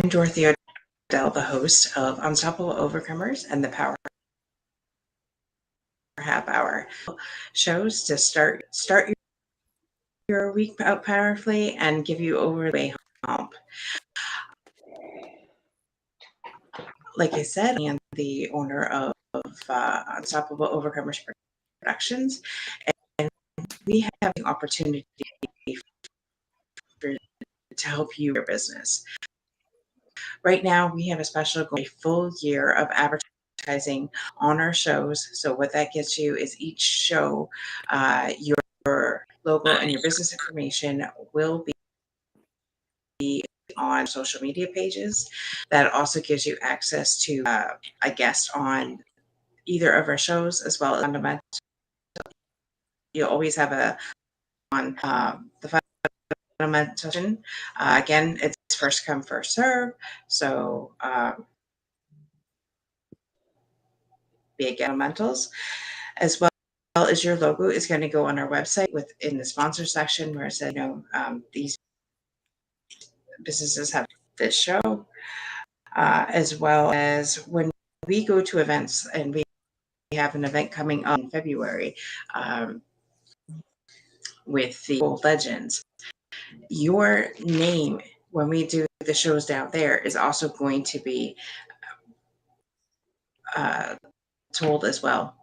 Dorothy Odell, the host of Unstoppable Overcomers and the Power Half Hour shows to start your week out powerfully and give you over the way home. Like I said, I am the owner of Unstoppable Overcomers Productions, and we have the opportunity to help you your business. Right now, we have a special goal, a full year of advertising on our shows. So what that gets you is each show, your logo and your business information will be on social media pages. That also gives you access to a guest on either of our shows, as well as fundamental. You'll always have on the fundamental session. Again, it's first come, first serve. So big fundamentals, as well as your logo is going to go on our website within the sponsor section where it says, these businesses have this show, as well as when we go to events, and we have an event coming up in February with the Old Legends. Your name, when we do the shows down there, is also going to be told as well,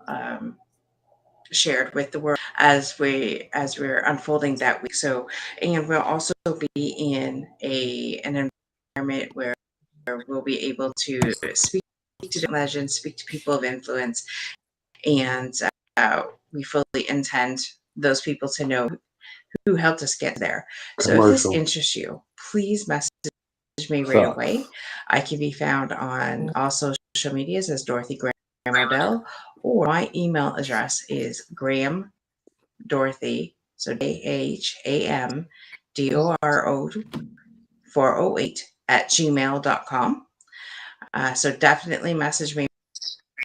shared with the world as we're unfolding that week. So, and we'll also be in an environment where we'll be able to speak to the legends, speak to people of influence, and we fully intend those people to know who helped us get there. So if this interests you, please message me right away. I can be found on all social medias as Dorothy Graham Odell, or my email address is Graham Dorothy, so DHAMDORO 408 at gmail.com. So definitely message me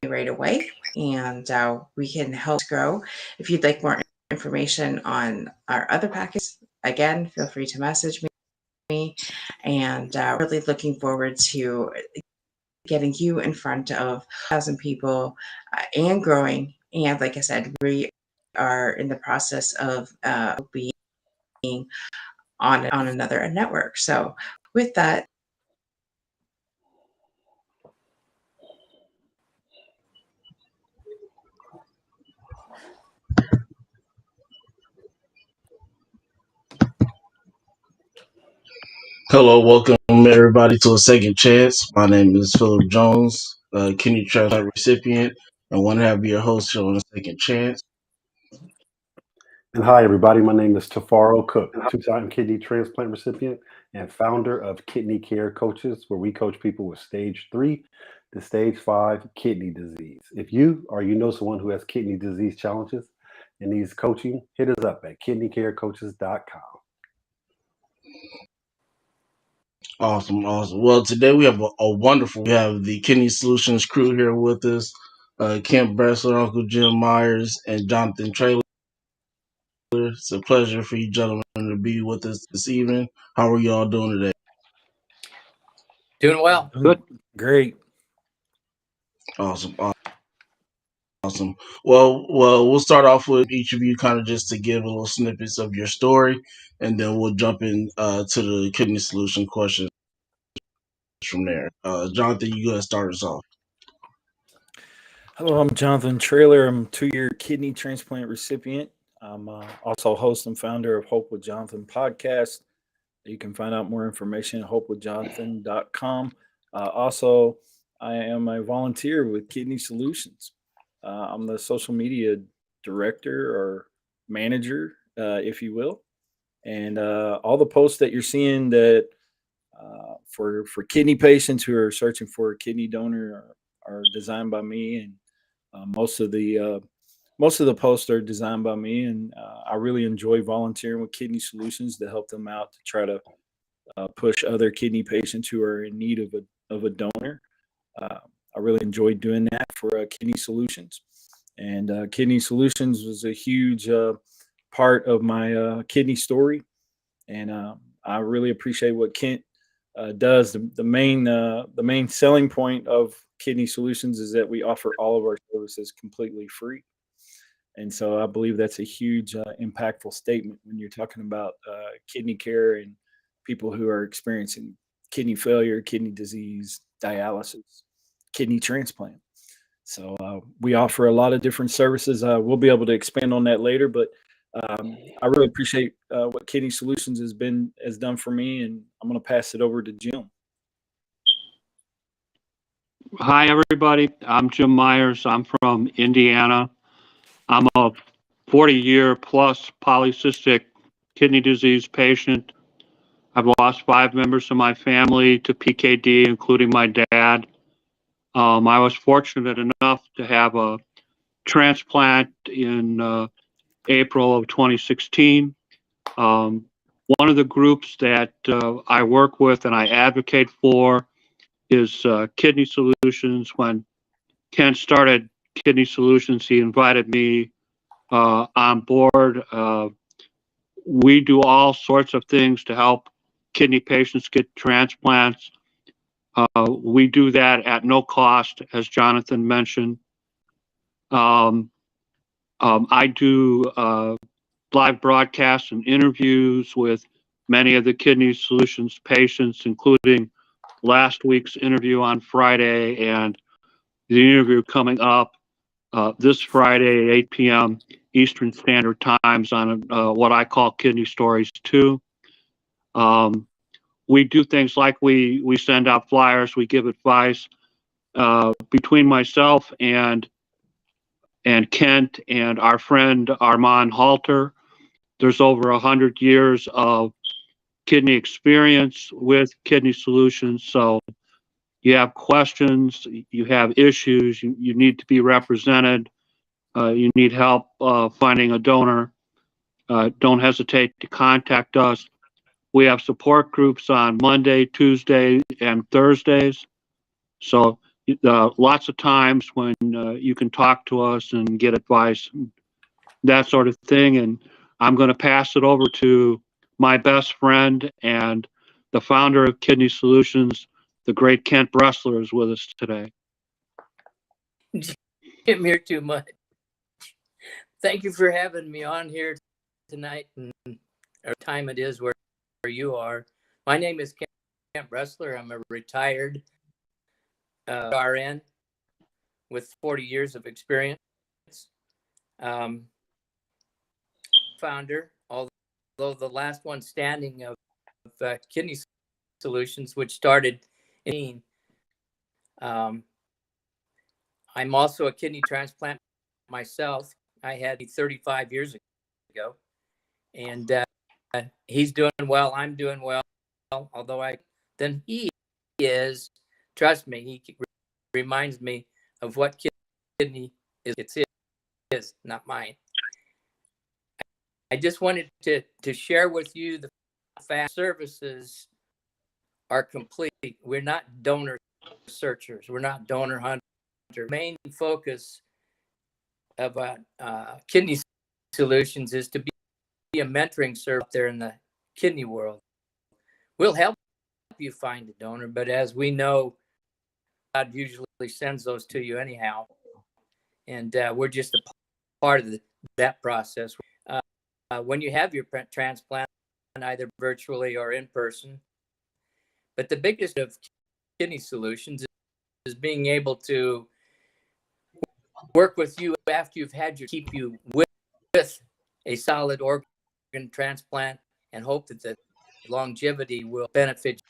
right away, and we can help grow. If you'd like more information on our other packages, again, feel free to message me. And really looking forward to getting you in front of 1,000 people and growing. And like I said, we are in the process of being on another network. So with that, Hello, welcome everybody to A Second Chance. My name is Philip Jones, kidney transplant recipient, and one to be your host here on A Second Chance. And hi, everybody. My name is Tafaro Cook, two-time kidney transplant recipient and founder of Kidney Care Coaches, where we coach people with stage 3 to stage 5 kidney disease. If you or you know someone who has kidney disease challenges and needs coaching, hit us up at kidneycarecoaches.com. Awesome. Well, today we have we have the Kidney Solutions crew here with us, Kent Bressler, Uncle Jim Myers, and Jonathan Traylor. It's a pleasure for you gentlemen to be with us this evening. How are you all doing today? Doing well. Good. Great. Awesome. Well, we'll start off with each of you kind of just to give a little snippets of your story, and then we'll jump in to the kidney solution questions from there. Jonathan, you go ahead and start us off. Hello, I'm Jonathan Traylor. I'm a 2-year kidney transplant recipient. I'm also host and founder of Hope with Jonathan podcast. You can find out more information at hopewithjonathan.com. Also, I am a volunteer with Kidney Solutions. I'm the social media director or manager, if you will. And all the posts that you're seeing that for kidney patients who are searching for a kidney donor are designed by me, and most of the posts are designed by me, and I really enjoy volunteering with Kidney Solutions to help them out to try to push other kidney patients who are in need of a donor. I really enjoyed doing that for Kidney Solutions, and Kidney Solutions was a huge part of my kidney story, and I really appreciate what Kent does. The main selling point of Kidney Solutions is that we offer all of our services completely free. And so I believe that's a huge, impactful statement when you're talking about kidney care and people who are experiencing kidney failure, kidney disease, dialysis, kidney transplant. So we offer a lot of different services. We'll be able to expand on that later, but I really appreciate what Kidney Solutions has done for me, and I'm going to pass it over to Jim. Hi, everybody. I'm Jim Myers. I'm from Indiana. I'm a 40-year plus polycystic kidney disease patient. I've lost 5 members of my family to PKD, including my dad. I was fortunate enough to have a transplant in April of 2016. One of the groups that I work with and I advocate for is Kidney Solutions. When Ken started Kidney Solutions, he invited me on board. We do all sorts of things to help kidney patients get transplants. We do that at no cost, as Jonathan mentioned. I do live broadcasts and interviews with many of the Kidney Solutions patients, including last week's interview on Friday and the interview coming up this Friday at 8 p.m. Eastern Standard Times on what I call Kidney Stories 2. We do things like we send out flyers, we give advice. Between myself and Kent and our friend Armand Halter, there's over 100 years of kidney experience with Kidney Solutions. So you have questions, you have issues, you need to be represented, you need help finding a donor, don't hesitate to contact us. We have support groups on Monday, Tuesday, and Thursdays. So lots of times when you can talk to us and get advice, that sort of thing. And I'm going to pass it over to my best friend and the founder of Kidney Solutions, the great Kent Bressler, is with us today. Jim, here too much. Thank you for having me on here tonight, and our time it is where you are. My name is Kent Bressler. I'm a retired RN with 40 years of experience. Founder, although the last one standing of Kidney Solutions, which started in. I'm also a kidney transplant myself. I had 35 years ago, and he's doing well. I'm doing well, although he is. Trust me, he reminds me of what kidney is. It's his, not mine. I just wanted to share with you the fast services are complete. We're not donor searchers. We're not donor hunters. Main focus of Kidney Solutions is to be a mentoring service out there in the kidney world. We'll help you find a donor, but as we know, God usually sends those to you anyhow, and we're just a part of that process. When you have your transplant, either virtually or in person, but the biggest of Kidney Solutions is being able to work with you after you've had keep you with a solid organ transplant, and hope that the longevity will benefit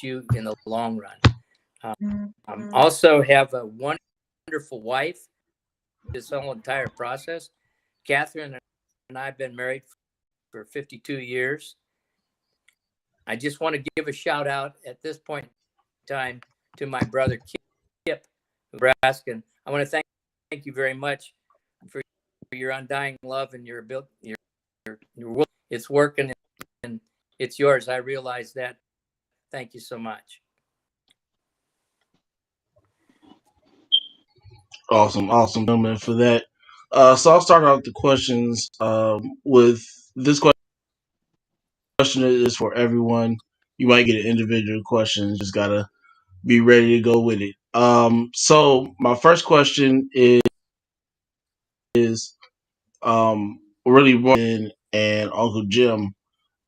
you in the long run. Also have a wonderful wife. This whole entire process, Catherine and I have been married for 52 years. I just want to give a shout out at this point in time to my brother Kip, Nebraska. I want to thank you very much for your undying love and your ability. Your it's working and it's yours. I realize that. Thank you so much. Awesome, gentlemen, for that. So I'll start out the questions with this question is for everyone. you might get an individual question. Just gotta be ready to go with it. So my first question is really and Uncle Jim.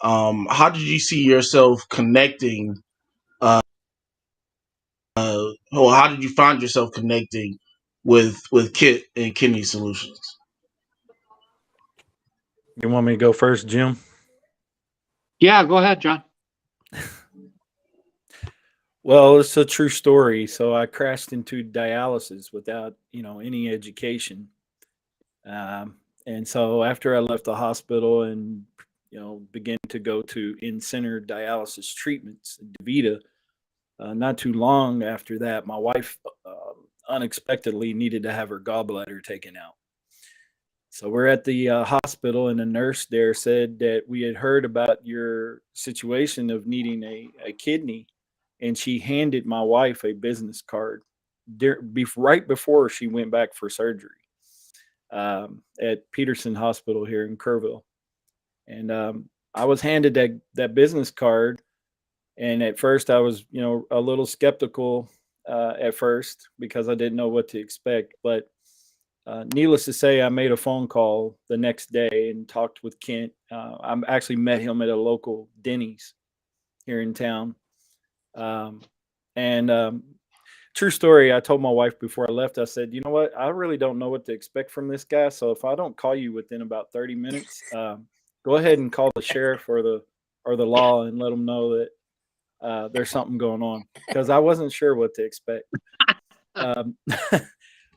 How did you see yourself connecting? Or how did you find yourself connecting with Kit and Kidney Solutions? You want me to go first, Jim? Yeah, go ahead, John. Well, it's a true story. So I crashed into dialysis without, any education. And so after I left the hospital and, began to go to in-center dialysis treatments, DaVita, not too long after that, my wife unexpectedly needed to have her gallbladder taken out. So we're at the hospital, and a nurse there said that we had heard about your situation of needing a kidney, and she handed my wife a business card right before she went back for surgery at Peterson Hospital here in Kerrville. And I was handed that business card, and at first I was, a little skeptical at first because I didn't know what to expect, but needless to say, I made a phone call the next day and talked with Kent. I actually met him at a local Denny's here in town. And true story, I told my wife before I left, I said, you know what? I really don't know what to expect from this guy. So if I don't call you within about 30 minutes, go ahead and call the sheriff or the law and let them know that there's something going on, because I wasn't sure what to expect.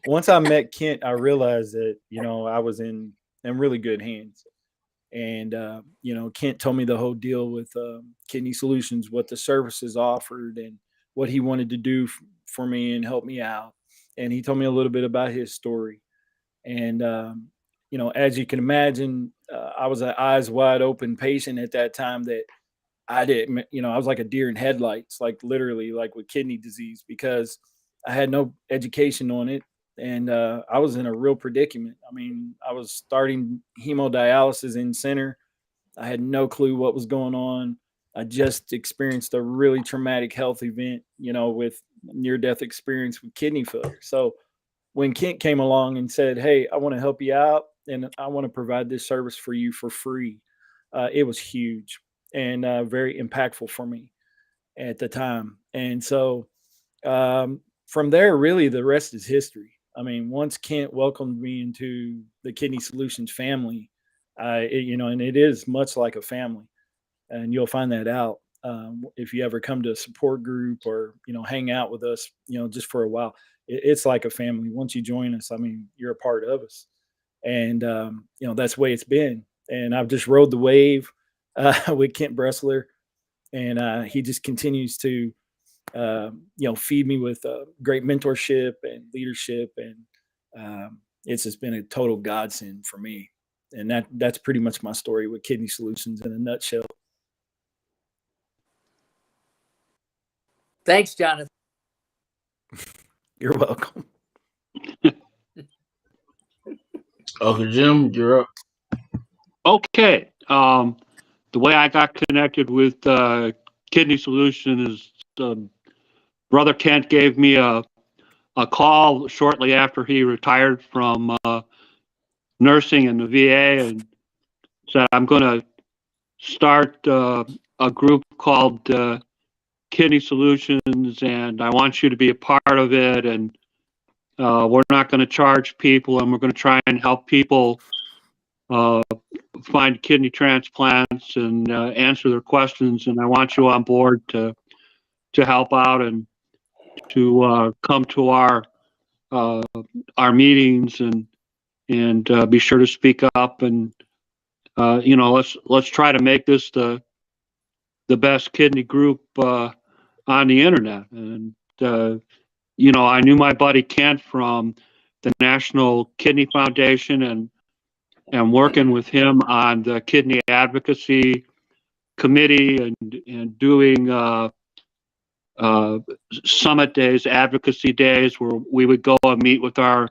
Once I met Kent, I realized that, I was in really good hands. And, Kent told me the whole deal with Kidney Solutions, what the services offered and what he wanted to do for me and help me out. And he told me a little bit about his story. And, as you can imagine, I was an eyes wide open patient at that time that I didn't, I was like a deer in headlights, like literally like with kidney disease, because I had no education on it. And I was in a real predicament. I mean, I was starting hemodialysis in center. I had no clue what was going on. I just experienced a really traumatic health event, with near-death experience with kidney failure. So when Kent came along and said, hey, I want to help you out and I want to provide this service for you for free, it was huge and very impactful for me at the time. And so from there, really, the rest is history. I mean, once Kent welcomed me into the Kidney Solutions family, and it is much like a family, and you'll find that out if you ever come to a support group or hang out with us, just for a while. It's like a family. Once you join us, I mean, you're a part of us, and that's the way it's been. And I've just rode the wave with Kent Bressler, and he just continues to feed me with great mentorship and leadership, and it's just been a total godsend for me. And that's pretty much my story with Kidney Solutions in a nutshell. Thanks, Jonathan. You're welcome. Uncle Jim, you're up. Okay. The way I got connected with Kidney Solution is Brother Kent gave me a call shortly after he retired from nursing in the VA and said, I'm going to start a group called Kidney Solutions, and I want you to be a part of it. And we're not going to charge people, and we're going to try and help people find kidney transplants and answer their questions. And I want you on board to help out and to come to our meetings and be sure to speak up. And let's try to make this the best kidney group on the internet. And I knew my buddy Kent from the National Kidney Foundation, and working with him on the kidney advocacy committee and doing summit days, advocacy days, where we would go and meet with our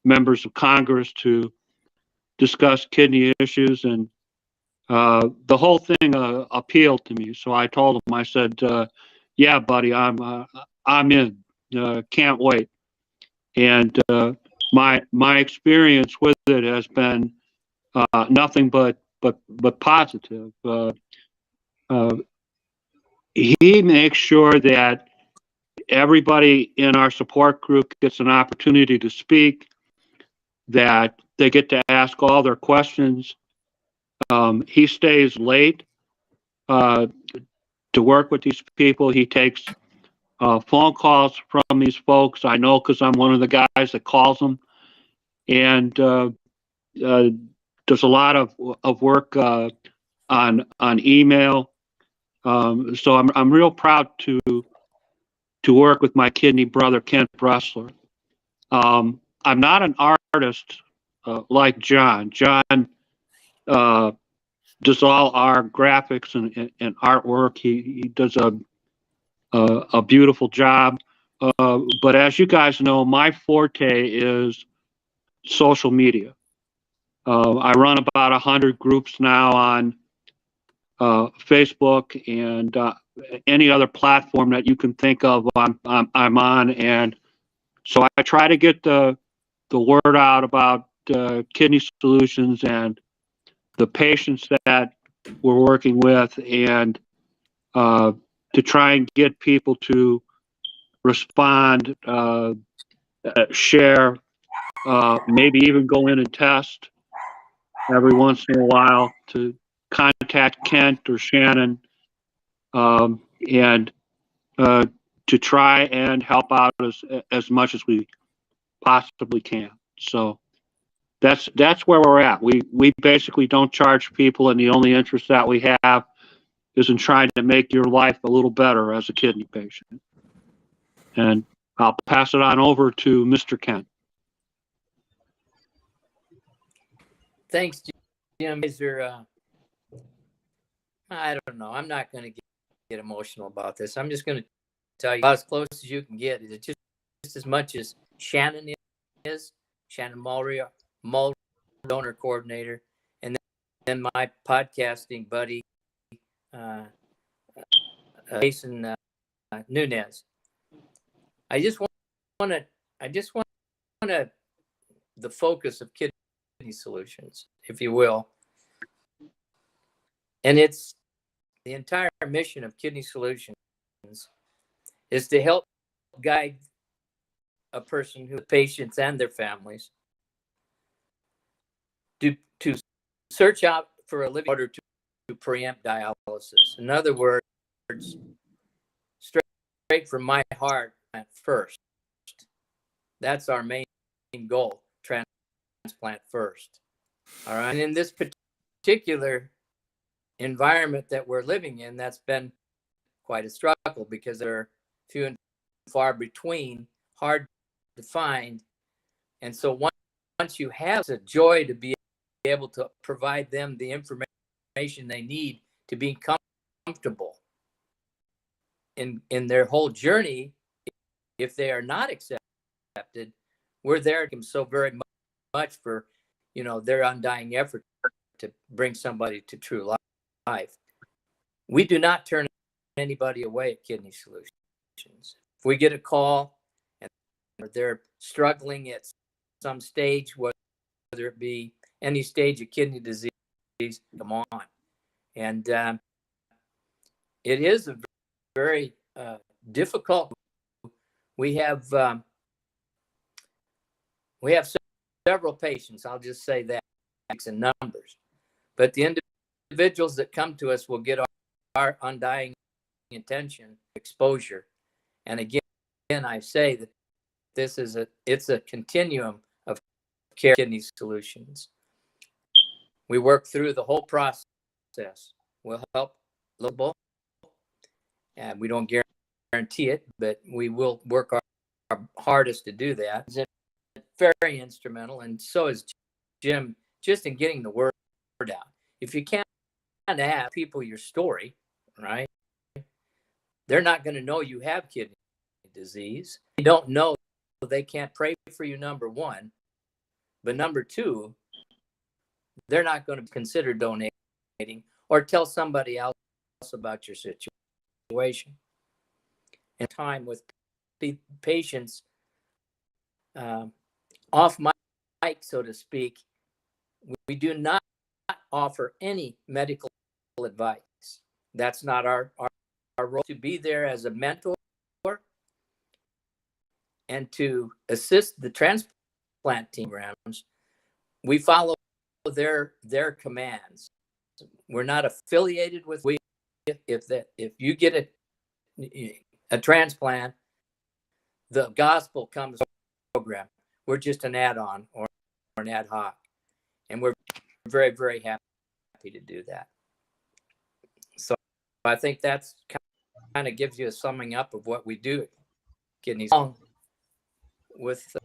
members of Congress to discuss kidney issues. And the whole thing appealed to me. So I told him, I said, "Yeah, buddy, I'm in. Can't wait." And my experience with it has been nothing but positive. He makes sure that everybody in our support group gets an opportunity to speak, that they get to ask all their questions. He stays late to work with these people. He takes phone calls from these folks. I know because I'm one of the guys that calls them, and there's a lot of work on email. So I'm real proud to work with my kidney brother Kent Bressler. I'm not an artist like John. John does all our graphics and artwork. He does a beautiful job. But as you guys know, my forte is social media. I run about 100 groups now on Facebook and any other platform that you can think of. I'm on, and so I try to get the word out about kidney solutions and the patients that we're working with, and to try and get people to respond, share, maybe even go in and test every once in a while, to contact Kent or Shannon, and to try and help out as much as we possibly can. So that's where we're at. We basically don't charge people, and the only interest that we have is in trying to make your life a little better as a kidney patient. And I'll pass it on over to Mr. Kent. Thanks, Jim. I don't know. I'm not going to get emotional about this. I'm just going to tell you about as close as you can get. It's just as much as Shannon is, Shannon Mulry, donor coordinator, and then my podcasting buddy, Jason Nunez. I just want to the focus of kidney solutions, if you will, and it's the entire mission of kidney solutions is to help guide a person, who patients and their families, to search out for a living order to preempt dialysis. In other words, straight from my heart at first. That's our main goal, transplant first. All right. And in this particular environment that we're living in, that's been quite a struggle because they're few and far between, hard to find. And so once you have, it's a joy to be able to provide them the information they need to be comfortable in their whole journey. If they are not accepted, we're there so very much for, their undying effort to bring somebody to true life. We do not turn anybody away at Kidney Solutions. If we get a call and they're struggling at some stage, whether it be any stage of kidney disease, come on. And it is a very difficult. We have several patients. I'll just say that in numbers, but the individuals that come to us will get our undying attention, exposure, and again, I say that it's a continuum of care. Kidney Solutions. We work through the whole process. We'll help a little, and we don't guarantee it, but we will work our hardest to do that. It's very instrumental, and so is Jim, just in getting the word out. If you can't ask people your story, right, they're not going to know you have kidney disease. They don't know, they can't pray for you, number one. But number two, they're not going to consider donating or tell somebody else about your situation. And time with patients off mic, so to speak, we do not offer any medical advice. That's not our role. To be there as a mentor and to assist the transplant team programs, we follow their commands. We're not affiliated with. If you get a transplant, the gospel comes program. We're just an add-on or an ad hoc, and we're very, very happy to do that. So I think that's kind of gives you a summing up of what we do at Kidneys. With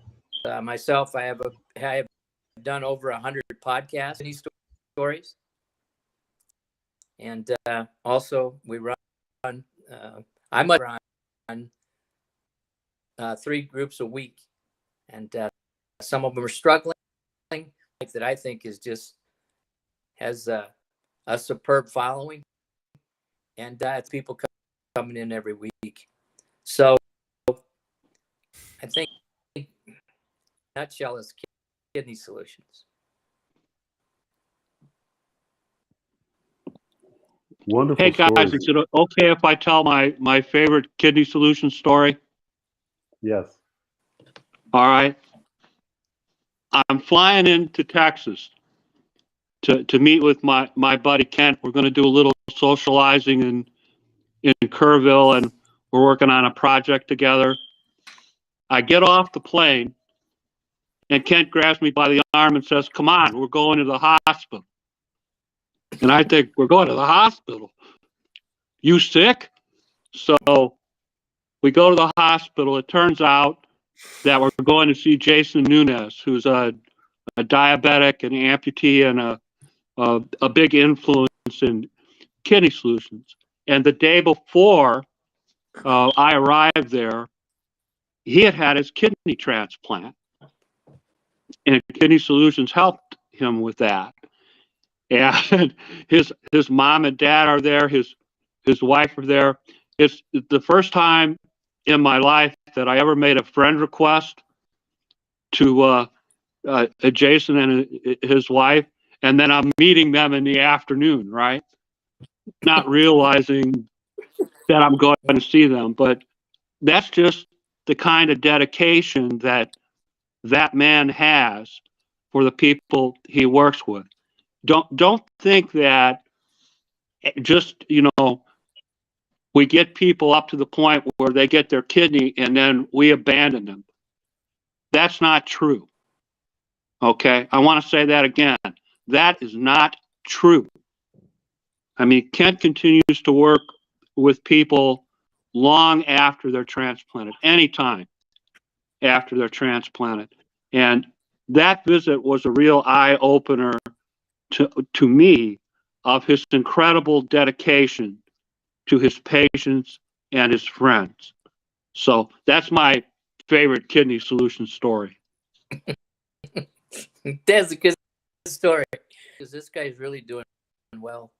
myself, I have done over 100 podcasts, kidney stories, and also we run. I might run 3 groups a week, and some of them are struggling. That I think is just has a superb following, and it's people coming in every week. So I think, in a nutshell, is Kidney Solutions. Wonderful. Hey guys, stories. is it okay if I tell my favorite Kidney Solutions story? Yes. All right. I'm flying into Texas to meet with my buddy Kent. We're going to do a little socializing in Kerrville, and we're working on a project together. I get off the plane, and Kent grabs me by the arm and says, "Come on, we're going to the hospital." And I think, "We're going to the hospital? You sick?" So we go to the hospital. It turns out that we're going to see Jason Nunez, who's a diabetic and amputee and a big influence in Kidney Solutions. And the day before I arrived there, he had his kidney transplant, and Kidney Solutions helped him with that. And his mom and dad are there. His wife are there. It's the first time in my life that I ever made a friend request to Jason and his wife, and then I'm meeting them in the afternoon, right? Not realizing that I'm going to see them, but that's just the kind of dedication that man has for the people he works with. Don't think that just, we get people up to the point where they get their kidney and then we abandon them. That's not true. Okay, I want to say that again. That is not true. I mean, Kent continues to work with people long after they're transplanted, anytime after they're transplanted. And that visit was a real eye-opener to me of his incredible dedication to his patients and his friends. So that's my favorite Kidney Solutions story. That's a good story, because this guy's really doing well.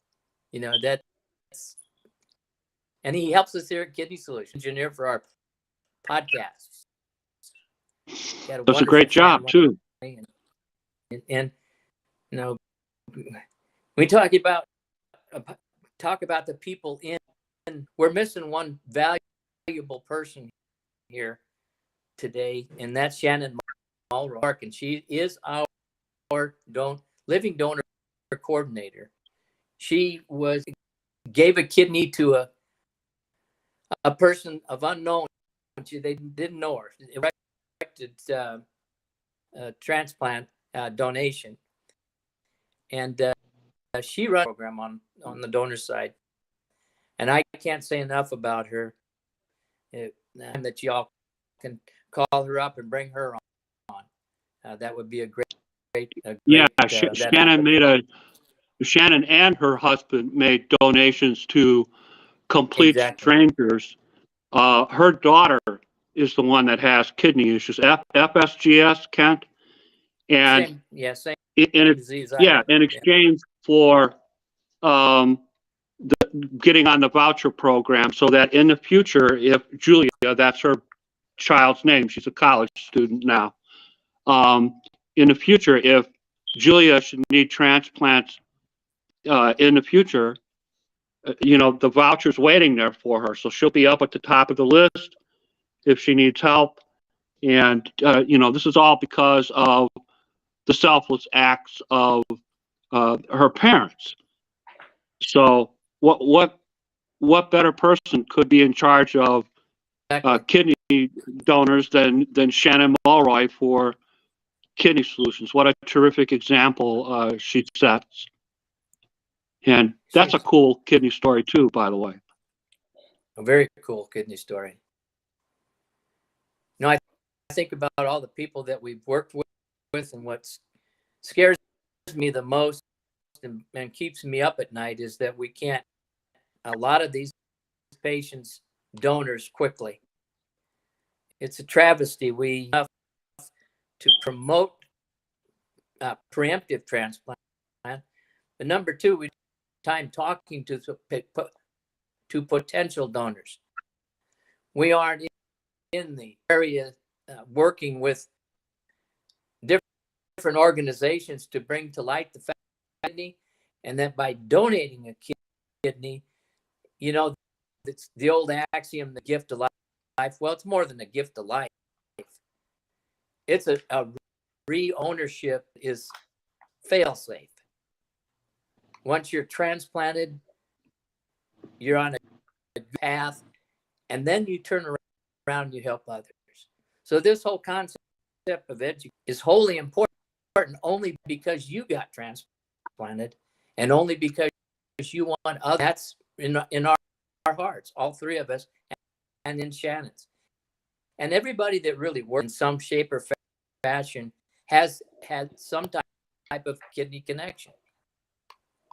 That's, and he helps us here at Kidney Solutions, engineer for our podcasts. Does a great job too. And we talk about the people in. We're missing one valuable person here today, and that's Shannon Mulroy, and she is our living donor coordinator. She gave a kidney to a person of unknown. They didn't know her. Erected transplant donation, and she runs a program on the donor side. And I can't say enough about her. That y'all can call her up and bring her on. That would be a great. Shannon and her husband made donations to complete strangers. Her daughter is the one that has kidney issues, FSGS, Kent, and same in exchange for getting on the voucher program so that in the future, if Julia, that's her child's name, she's a college student now. In the future, if Julia should need transplants in the future, the voucher's waiting there for her. So she'll be up at the top of the list if she needs help. And, this is all because of the selfless acts of her parents. So what better person could be in charge of kidney donors than Shannon Mulroy for Kidney Solutions? What a terrific example she sets. And that's a cool kidney story too, by the way. A very cool kidney story. I think about all the people that we've worked with, and what scares me the most and keeps me up at night is that we can't, a lot of these patients, donors quickly. It's a travesty. We have to promote preemptive transplant. But number two, we time talking to potential donors. We aren't in the area working with different organizations to bring to light the fact kidney, and that by donating a kidney, it's the old axiom, the gift of life. Well, it's more than a gift of life. It's a re-ownership is fail-safe. Once you're transplanted, you're on a path, and then you turn around and you help others. So this whole concept of education is wholly important only because you got transplanted, and only because you want others. That's in our hearts, all three of us, and in Shannon's. And everybody that really works in some shape or fashion has had some type of kidney connection.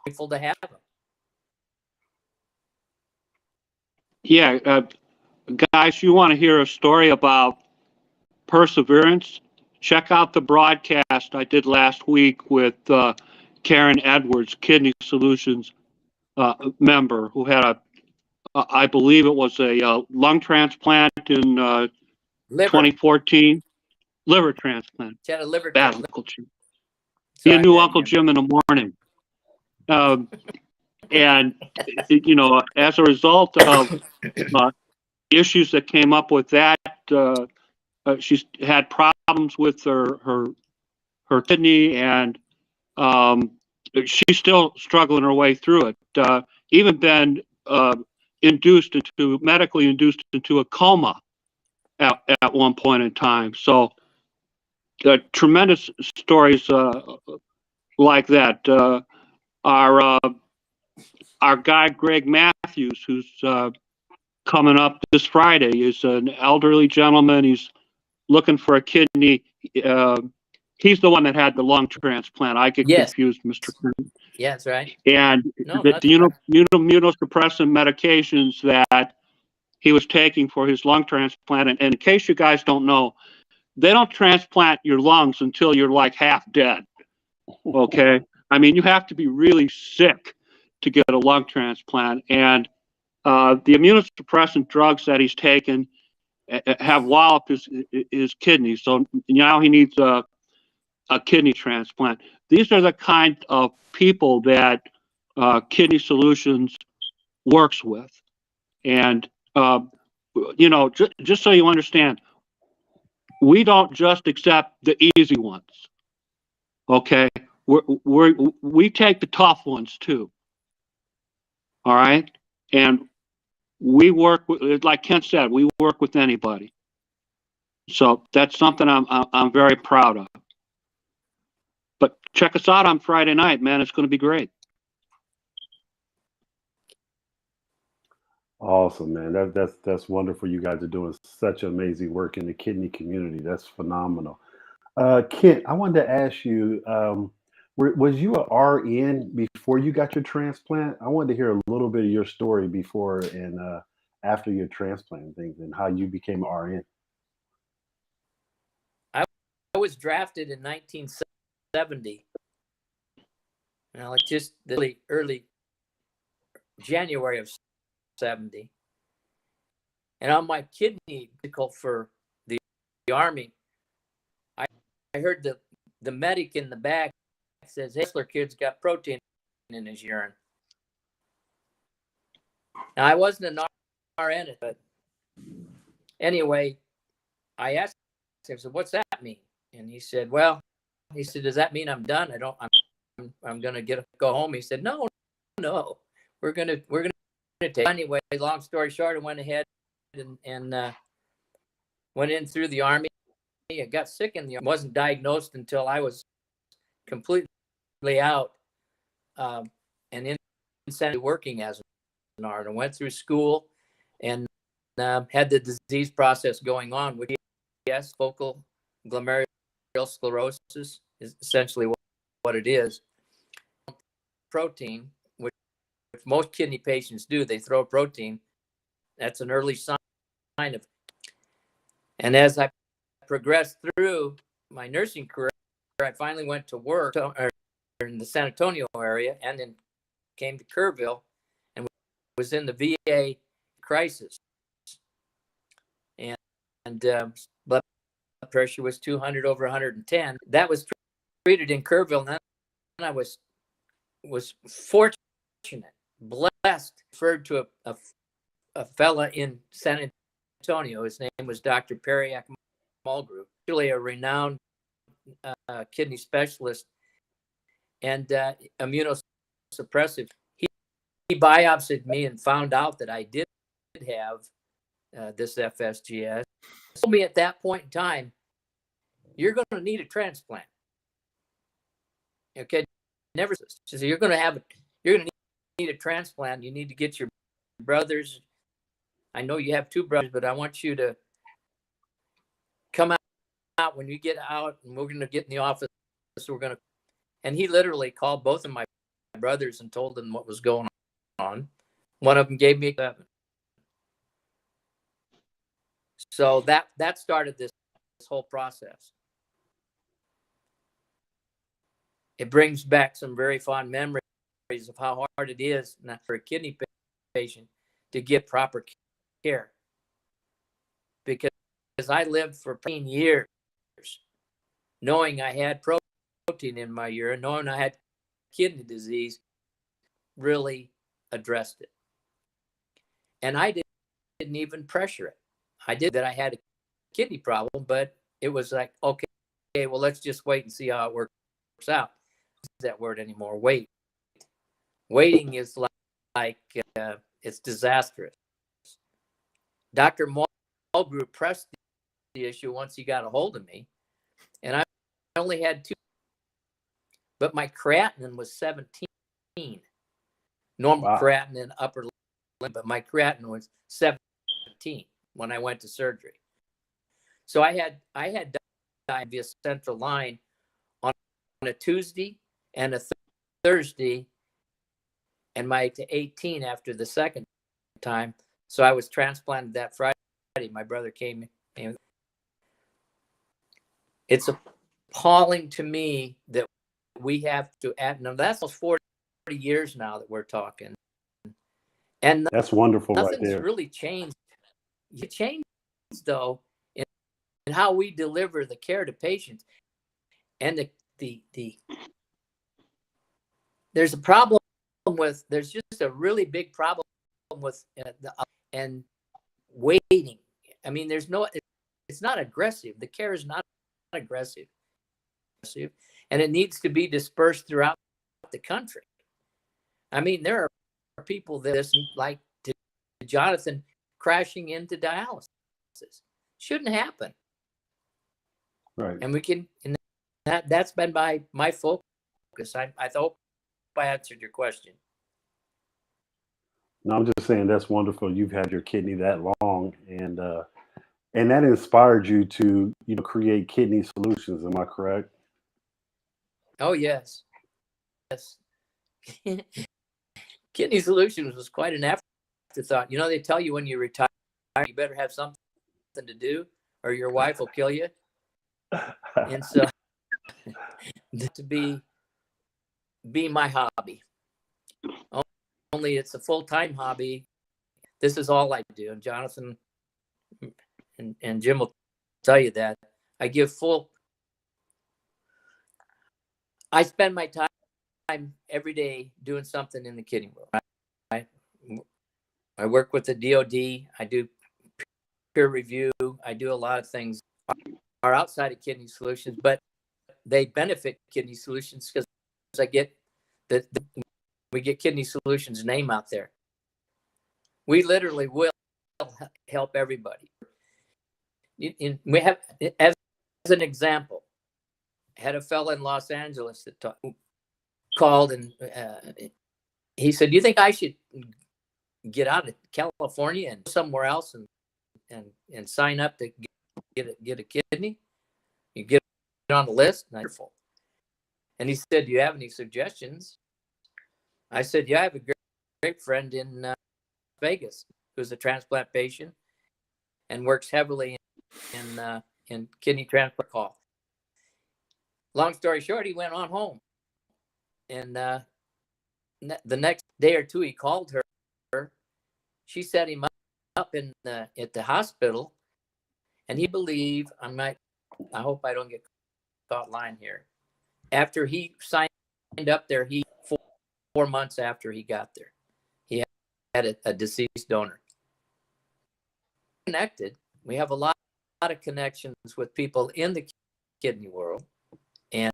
Grateful to have them. Yeah, guys, you want to hear a story about perseverance? Check out the broadcast I did last week with Karen Edwards, Kidney Solutions member, who had I believe it was a lung transplant in 2014. Liver transplant. She had a liver Bad transplant. Uncle Jim. He knew Uncle Jim in the morning. And, as a result of issues that came up with that, she's had problems with her kidney, and she's still struggling her way through it. Even been medically induced into a coma at one point in time. So tremendous stories like that. Our guy Greg Matthews, who's coming up this Friday, is an elderly gentleman. He's looking for a kidney. He's the one that had the lung transplant. I get confused, Mr. Clinton. Yeah, that's right. And the immunosuppressant medications that he was taking for his lung transplant, and in case you guys don't know, they don't transplant your lungs until you're like half dead. Okay? I mean, you have to be really sick to get a lung transplant. And the immunosuppressant drugs that he's taken have walloped his kidneys. So now he needs a kidney transplant. These are the kind of people that Kidney Solutions works with. And, just so you understand, we don't just accept the easy ones. Okay? We take the tough ones too. All right? And we work with, like Kent said, we work with anybody. So that's something I'm very proud of. But check us out on Friday night, man. It's going to be great. Awesome, man. That's wonderful. You guys are doing such amazing work in the kidney community. That's phenomenal. Kent, I wanted to ask you, was you a RN before you got your transplant? I wanted to hear a little bit of your story before and after your transplant and things, and how you became an RN. I was drafted in 1970. Just the early January of 70. And on my kidney for the Army, I heard the medic in the back says, Bressler kid's got protein in his urine. Now, I wasn't an RN, but anyway, I asked him, I said, what's that mean? And he said, does that mean I'm done? I'm going to go home. He said, no, we're going to take. Anyway, long story short, I went ahead and went in through the Army. I got sick in the Army. Wasn't diagnosed until I was completely out and in working as an RN. I went through school and had the disease process going on, which yes, focal glomerular sclerosis is essentially what it is. Protein, which most kidney patients do, they throw protein. That's an early sign of. And as I progressed through my nursing career, I finally went to work in the San Antonio area and then came to Kerrville and was in the VA crisis. And blood pressure was 200 over 110. That was treated in Kerrville. And then I was fortunate, blessed, referred to a fella in San Antonio. His name was Dr. Periak Mulgrew, really a renowned kidney specialist and immunosuppressive. He biopsied me and found out that I did have this FSGS. He told me at that point in time, you're going to need a transplant. Okay, never. So you're going to need a transplant. You need to get your brothers. I know you have two brothers, but I want you to come out when you get out, and we're going to get in the office. And he literally called both of my brothers and told them what was going on. One of them gave me 7. So that started this whole process. It brings back some very fond memories of how hard it is for a kidney patient to get proper care. Because I lived for 10 years knowing I had protein in my urine, knowing I had kidney disease, really addressed it. And I didn't even pressure it. I did that I had a kidney problem, but it was like, okay, well, let's just wait and see how it works out. That word anymore. Waiting is like it's disastrous. Dr. Mulgrew pressed the issue once he got a hold of me, and I only had 2, but my creatinine was 17. Normal creatinine upper limit, but my creatinine was 17 when I went to surgery. So I had diabetes central line on a Tuesday and a Thursday, and my 18 after the second time. So I was transplanted that Friday. My brother came in. It's appalling to me that we have to add. Now that's almost 40 years now that we're talking, and that's wonderful. Nothing's right there. really changed. It changed though in how we deliver the care to patients, and the there's a problem with. There's just a really big problem with and waiting. I mean, it's not aggressive. The care is not aggressive, and it needs to be dispersed throughout the country. I mean, there are people that like Jonathan crashing into dialysis. Shouldn't happen. Right. And we can, and that's been my focus. I hope I answered your question. No, I'm just saying that's wonderful. You've had your kidney that long, and that inspired you to create Kidney Solutions. Am I correct? Oh yes. Kidney Solutions was quite an afterthought. They tell you when you retire, you better have something to do, or your wife will kill you. And so, to be my hobby. only it's a full-time hobby. This is all I do. And Jonathan and Jim will tell you that. I spend my time every day doing something in the kidney world. I work with the DOD. I do peer review. I do a lot of things are outside of Kidney Solutions, but they benefit Kidney Solutions because I get we get Kidney Solutions name out there. We literally will help everybody. We have, as an example, had a fella in Los Angeles that called and he said, "Do you think I should get out of California and somewhere else and sign up to get a kidney? You get on the list." And he said, "Do you have any suggestions?" I said, "Yeah, I have a great friend in Vegas who's a transplant patient and works heavily in kidney transplant call." Long story short, he went on home, and the next day or two, he called her. She set him up at the hospital, and he believed I hope I don't get caught lying here. After he signed up there, 4 months after he got there, he had a deceased donor. Connected, we have a lot of connections with people in the kidney world, and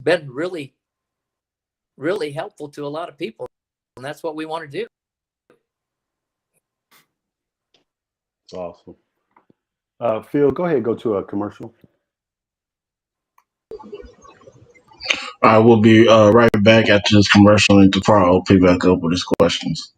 been really, really helpful to a lot of people, and that's what we want to do. It's awesome. Phil, go ahead and go to a commercial. I will be right back after this commercial, and tomorrow I'll pick back up with his questions.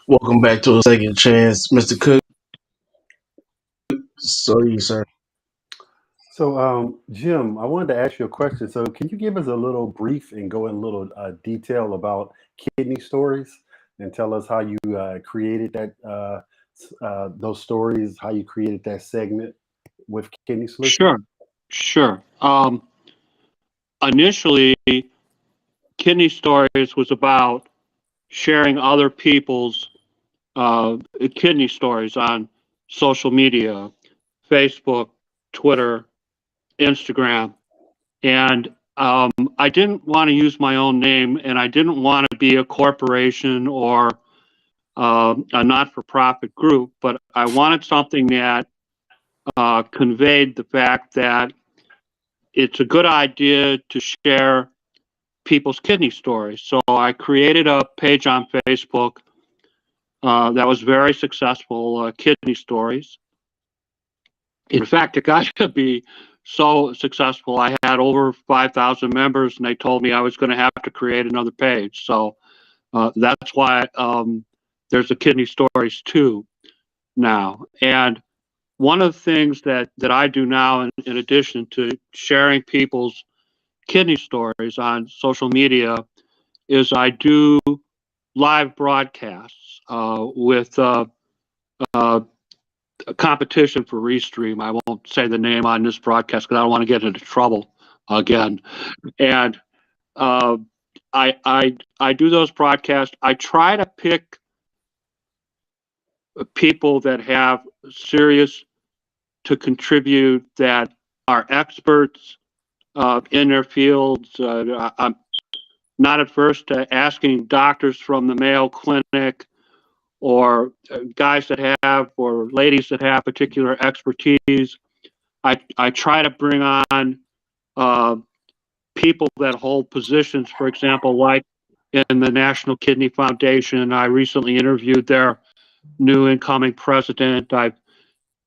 Welcome back to a second chance, Mr. Cook. So you, sir. So, Jim, I wanted to ask you a question. So, can you give us a little brief and go in a little detail about kidney stories and tell us how you created that those stories, how you created that segment with Kidney Solutions? Sure. Initially, Kidney Stories was about sharing other people's kidney stories on social media, Facebook, Twitter, Instagram. And I didn't want to use my own name, and I didn't want to be a corporation or a not-for-profit group, but I wanted something that conveyed the fact that it's a good idea to share people's kidney stories. So I created a page on Facebook that was very successful, Kidney Stories. In fact, it got to be so successful. I had over 5,000 members, and they told me I was going to have to create another page. So that's why there's a Kidney Stories 2 now. And one of the things that I do now, in addition to sharing people's kidney stories on social media, is I do live broadcasts with a competition for Restream. I won't say the name on this broadcast because I don't want to get into trouble again. And I do those broadcasts. I try to pick people that have serious to contribute, that are experts in their fields. I'm not adverse to asking doctors from the Mayo Clinic or guys that have, or ladies that have particular expertise. I try to bring on people that hold positions, for example, like in the National Kidney Foundation. I recently interviewed their new incoming president. I've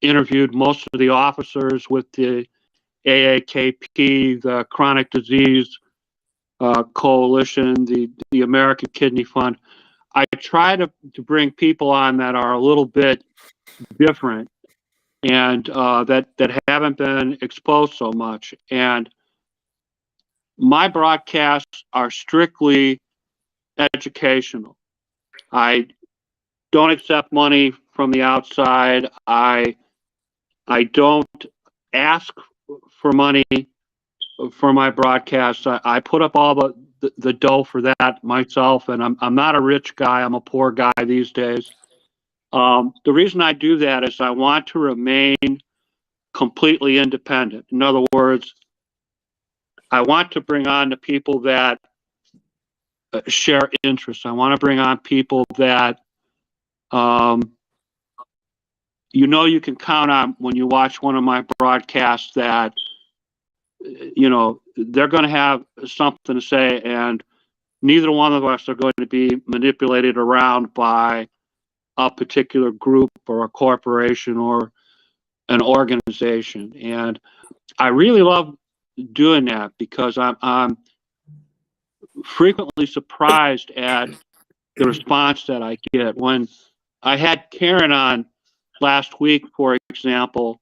interviewed most of the officers with the AAKP, the Chronic Disease Coalition, the American Kidney Fund. I try to bring people on that are a little bit different and that haven't been exposed so much. And my broadcasts are strictly educational. I don't accept money from the outside. I don't ask for money for my broadcasts. I put up all the dough for that myself, and I'm not a rich guy. I'm a poor guy these days. The reason I do that is I want to remain completely independent. In other words, I want to bring on the people that share interests. I want to bring on people that you can count on when you watch one of my broadcasts, that they're going to have something to say, and neither one of us are going to be manipulated around by a particular group or a corporation or an organization. And I really love doing that because I'm frequently surprised at the response that I get. When I had Karen on last week, for example,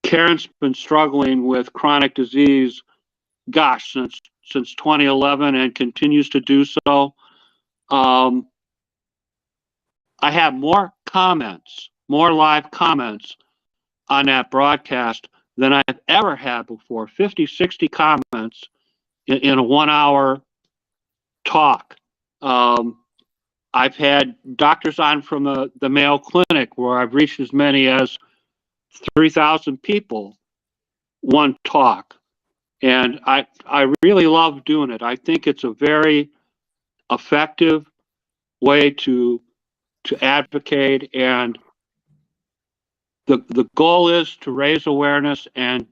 Karen's been struggling with chronic disease, gosh, since 2011, and continues to do so. I have more comments, more live comments on that broadcast than I've ever had before. 50, 60 comments in a 1 hour talk. I've had doctors on from the Mayo Clinic where I've reached as many as 3,000 people one talk. And I really love doing it. I think it's a very effective way to advocate, and the goal is to raise awareness and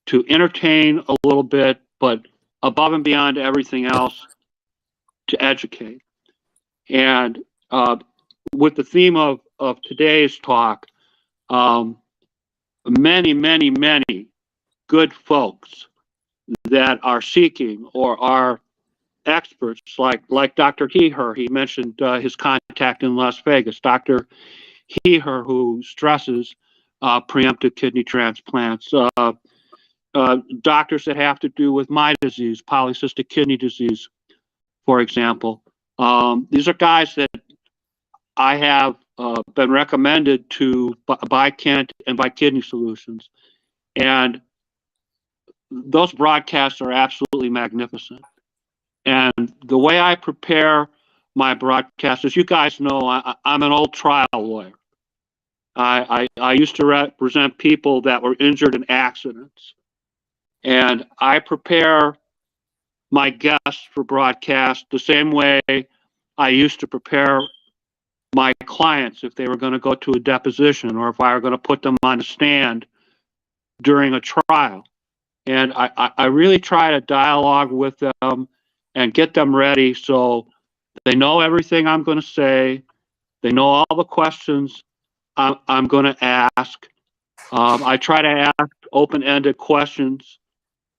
to entertain a little bit, but above and beyond everything else, to educate. And with the theme of today's talk, many good folks that are seeking or are experts like Dr. Heher. He mentioned his contact in Las Vegas, Dr. Heher, who stresses preemptive kidney transplants. Doctors that have to do with my disease, polycystic kidney disease, for example. These are guys that I have been recommended to by Kent and by Kidney Solutions. And those broadcasts are absolutely magnificent. And the way I prepare my broadcasts, as you guys know, I'm an old trial lawyer. I used to represent people that were injured in accidents. And I prepare my guests for broadcast the same way I used to prepare my clients if they were going to go to a deposition or if I were going to put them on a stand during a trial. And I really try to dialogue with them and get them ready so they know everything I'm going to say. They know all the questions I'm going to ask. I try to ask open-ended questions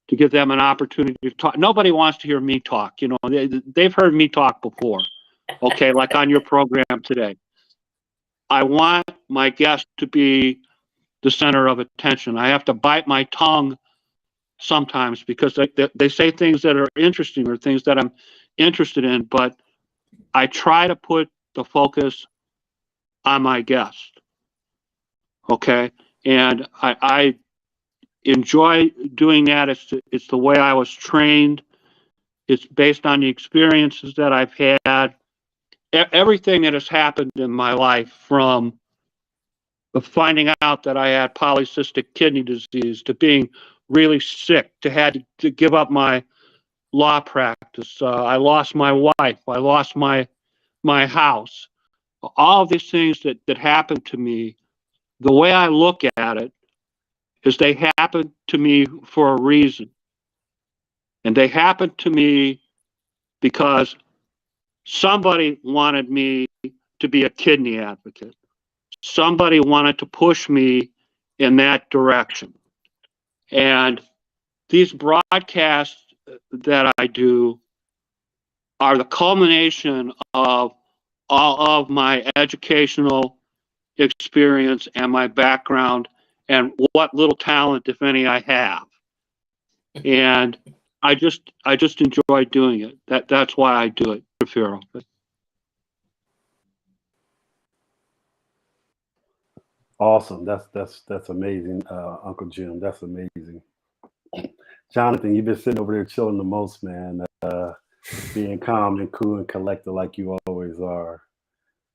to give them an opportunity to talk. Nobody wants to hear me talk. You know, they've heard me talk before. Okay, like on your program today. I want my guest to be the center of attention. I have to bite my tongue sometimes because they say things that are interesting or things that I'm interested in, but I try to put the focus on my guest. Okay, and I enjoy doing that. It's the way I was trained. It's based on the experiences that I've had. Everything that has happened in my life, from finding out that I had polycystic kidney disease to being really sick, to had to give up my law practice. I lost my wife. I lost my house. All of these things that happened to me, the way I look at it is they happened to me for a reason. And they happened to me because somebody wanted me to be a kidney advocate. Somebody wanted to push me in that direction. And these broadcasts that I do are the culmination of all of my educational experience and my background and what little talent, if any, I have. And I just enjoy doing it. That's why I do it, Rafiro. Awesome. That's amazing, Uncle Jim. That's amazing. Jonathan, you've been sitting over there chilling the most, man. Being calm and cool and collected like you always are.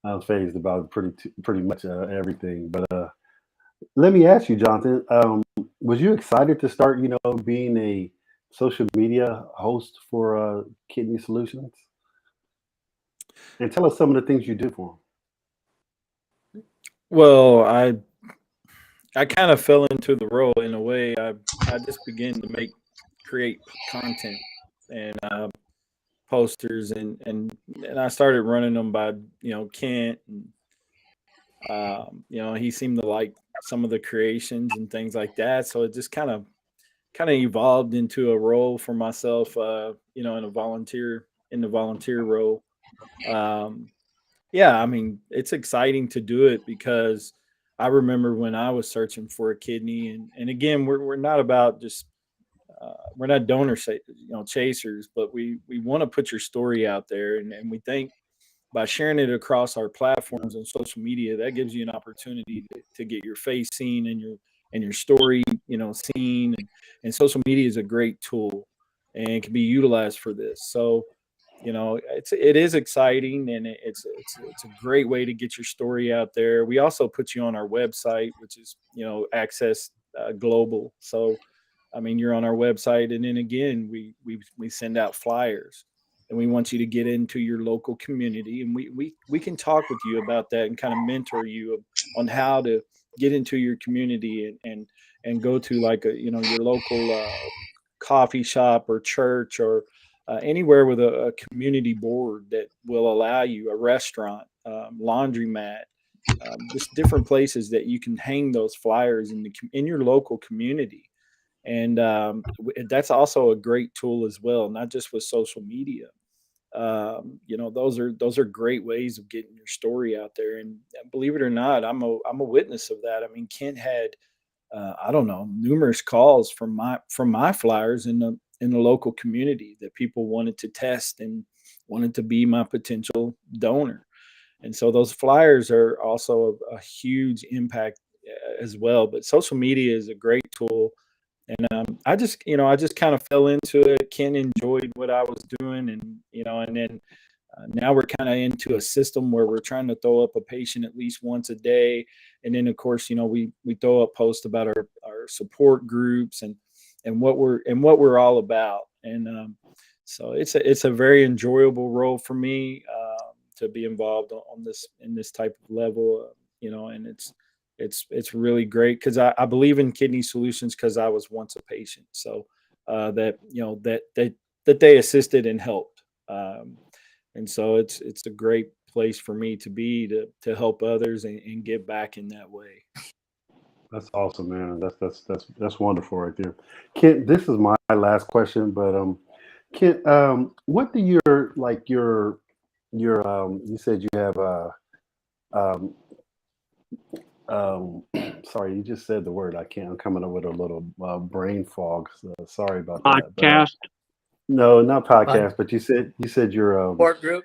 I'm phased about pretty much everything. But let me ask you, Jonathan, was you excited to start, being a social media host for Kidney Solutions? And tell us some of the things you do for them. Well, I kind of fell into the role in a way. I just began to create content and posters and I started running them by Kent and he seemed to like some of the creations and things like that. So it just kind of evolved into a role for myself, in the volunteer role. Yeah, I mean, it's exciting to do it because I remember when I was searching for a kidney, and again, we're not about just we're not chasers, but we want to put your story out there, and we think by sharing it across our platforms and social media, that gives you an opportunity to get your face seen and your story, seen, and social media is a great tool and can be utilized for this. So it is exciting, and it's a great way to get your story out there. We also put you on our website, which is Access Global. So I mean, you're on our website, and then again, we send out flyers, and we want you to get into your local community, and we can talk with you about that and kind of mentor you on how to get into your community and go to like your local coffee shop or church or anywhere with a community board that will allow you, a restaurant, laundromat, just different places that you can hang those flyers in your local community. And that's also a great tool as well, not just with social media, those are great ways of getting your story out there. And believe it or not, I'm a witness of that. I mean, Kent had I don't know, numerous calls from my flyers in the local community that people wanted to test and wanted to be my potential donor. And so those flyers are also a huge impact as well. But social media is a great tool. And I just kind of fell into it. Ken enjoyed what I was doing, and then now we're kind of into a system where we're trying to throw up a patient at least once a day, and then of course we throw up posts about our support groups and what we're all about. And so it's a very enjoyable role for me to be involved on this in this type of level, and it's really great because I believe in kidney solutions because I was once a patient. So that they assisted and helped. And so it's a great place for me to be to help others and give back in that way. That's awesome, man. That's wonderful right there. Kent, this is my last question, but Kent, what do your you said you have sorry, you just said the word. I'm coming up with a little brain fog. So sorry about that. Podcast. No, not podcast, but you said your Support group.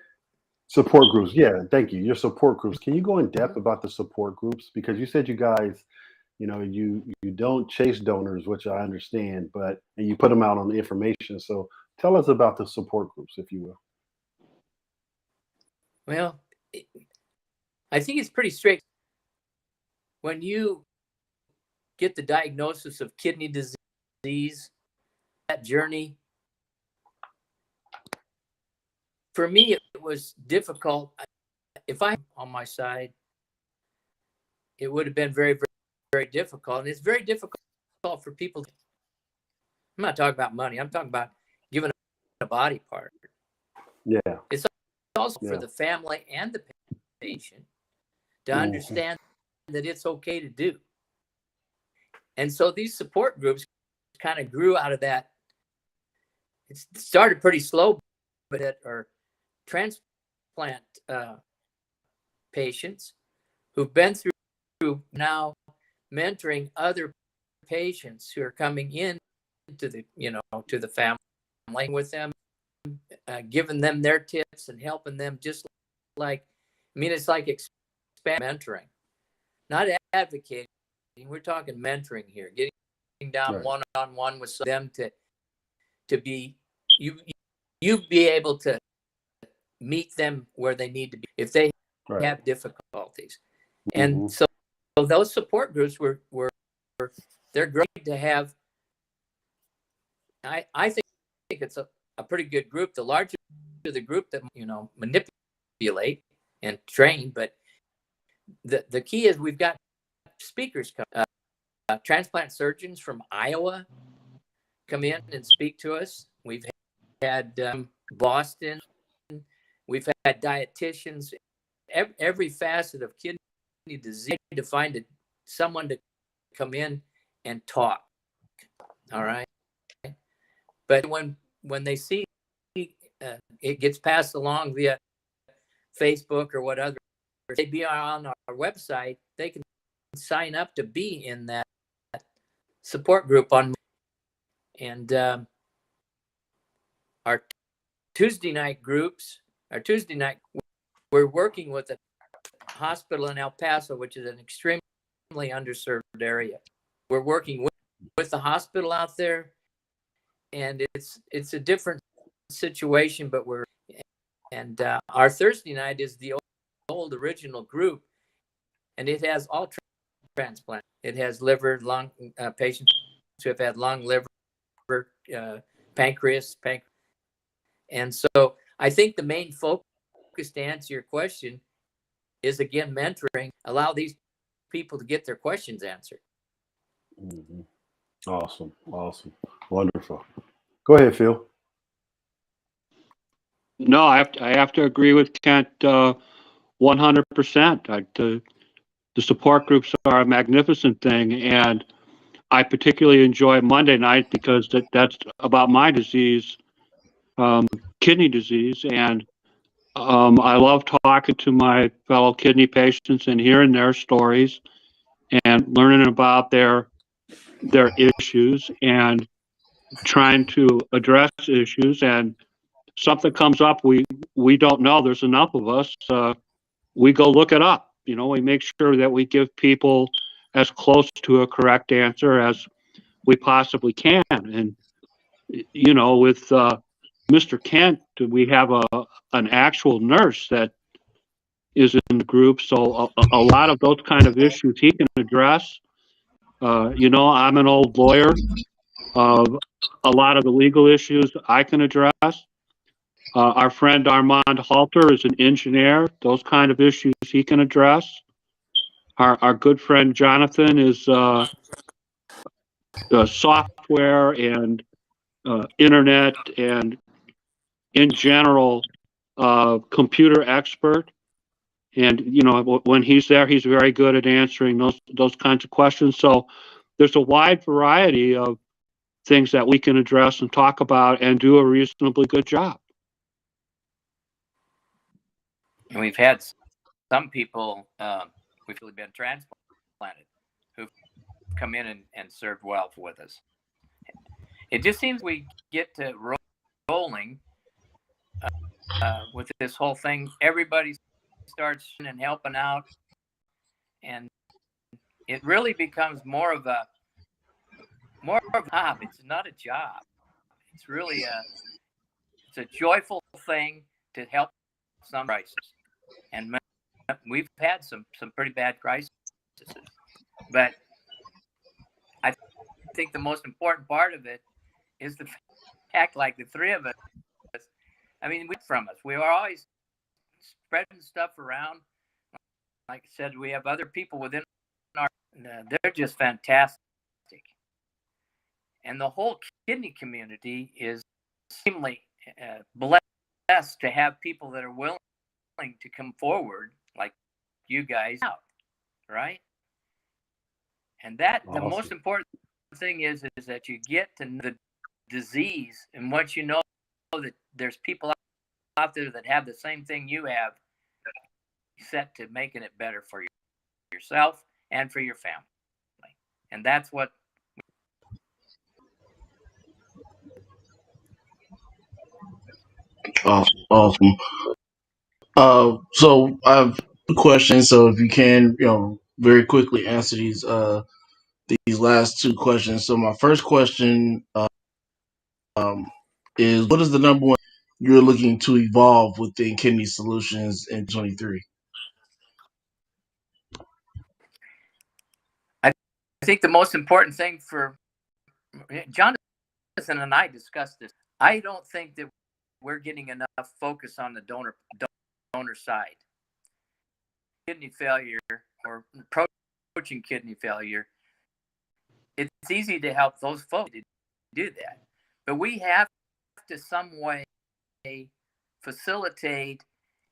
support groups. Yeah, thank you. Your support groups. Can you go in depth about the support groups? Because you said you guys, you don't chase donors, which I understand, and you put them out on the information. So tell us about the support groups, if you will. Well, I think it's pretty straight. When you get the diagnosis of kidney disease, that journey, for me, it was difficult. If I'm on my side, it would have been very, very, very difficult. And it's very difficult for people. I'm not talking about money. I'm talking about giving a body part. Yeah. It's also for the family and the patient to understand that it's okay to do. And so these support groups kind of grew out of that. It started pretty slow, but it are transplant patients who've been through now mentoring other patients who are coming in to the family with them, giving them their tips and helping them it's like expand mentoring, not advocating. We're talking mentoring here, getting down one-on-one with them to be you be able to meet them where they need to be if they have difficulties. And so those support groups were they're great to have. I think it's a pretty good group. The larger the group that manipulate and train, but the key is we've got speakers come, transplant surgeons from Iowa come in and speak to us. We've had Boston. We've had dietitians. Every facet of kidney disease to find someone to come in and talk. All right. But when they see it gets passed along via Facebook or whatever, they be on our website, they can sign up to be in that support group and our Tuesday night groups. Our Tuesday night, we're working with a hospital in El Paso, which is an extremely underserved area. We're working with the hospital out there, and it's a different situation, but our Thursday night is the old original group, and it has all transplant. It has liver, lung patients who have had lung, liver, pancreas, and so I think the main focus to answer your question is, again, mentoring. Allow these people to get their questions answered. Awesome. Wonderful. Go ahead, Phil. No, I have to agree with Kent 100%. The support groups are a magnificent thing, and I particularly enjoy Monday night because that's about my disease. kidney disease. And I love talking to my fellow kidney patients and hearing their stories and learning about their issues and trying to address issues. And something comes up we don't know. There's enough of us. We go look it up. We make sure that we give people as close to a correct answer as we possibly can. And with Mr. Kent, we have an actual nurse that is in the group, so a lot of those kind of issues he can address. I'm an old lawyer. A lot of the legal issues I can address. Our friend Armand Halter is an engineer. Those kind of issues he can address. Our good friend Jonathan is software and internet and in general computer expert. And when he's there, he's very good at answering those kinds of questions. So there's a wide variety of things that we can address and talk about and do a reasonably good job. And we've had some people, we've really been transplanted, who've come in and served well with us. It just seems we get to rolling with this whole thing. Everybody starts and helping out, and it really becomes more of a job. It's not a job. It's really it's a joyful thing to help some crisis. And we've had some pretty bad crises, but I think the most important part of it is the fact, like the three of us, I mean, we were always spreading stuff around. Like I said, we have other people within they're just fantastic. And the whole kidney community is extremely blessed to have people that are willing to come forward, like you guys, out, right? And that awesome. The most important thing is that you get to know the disease, and once you know that there's people out there that have the same thing you have, set to making it better for yourself and for your family. And that's what Awesome. So I have a question. So if you can, very quickly answer these last two questions. So my first question is, what is the number one you're looking to evolve within Kidney Solutions in 23? I think the most important thing for Jonathan and I discussed this. I don't think that we're getting enough focus on the donor side. Kidney failure or approaching kidney failure, it's easy to help those folks to do that. But we have to some way facilitate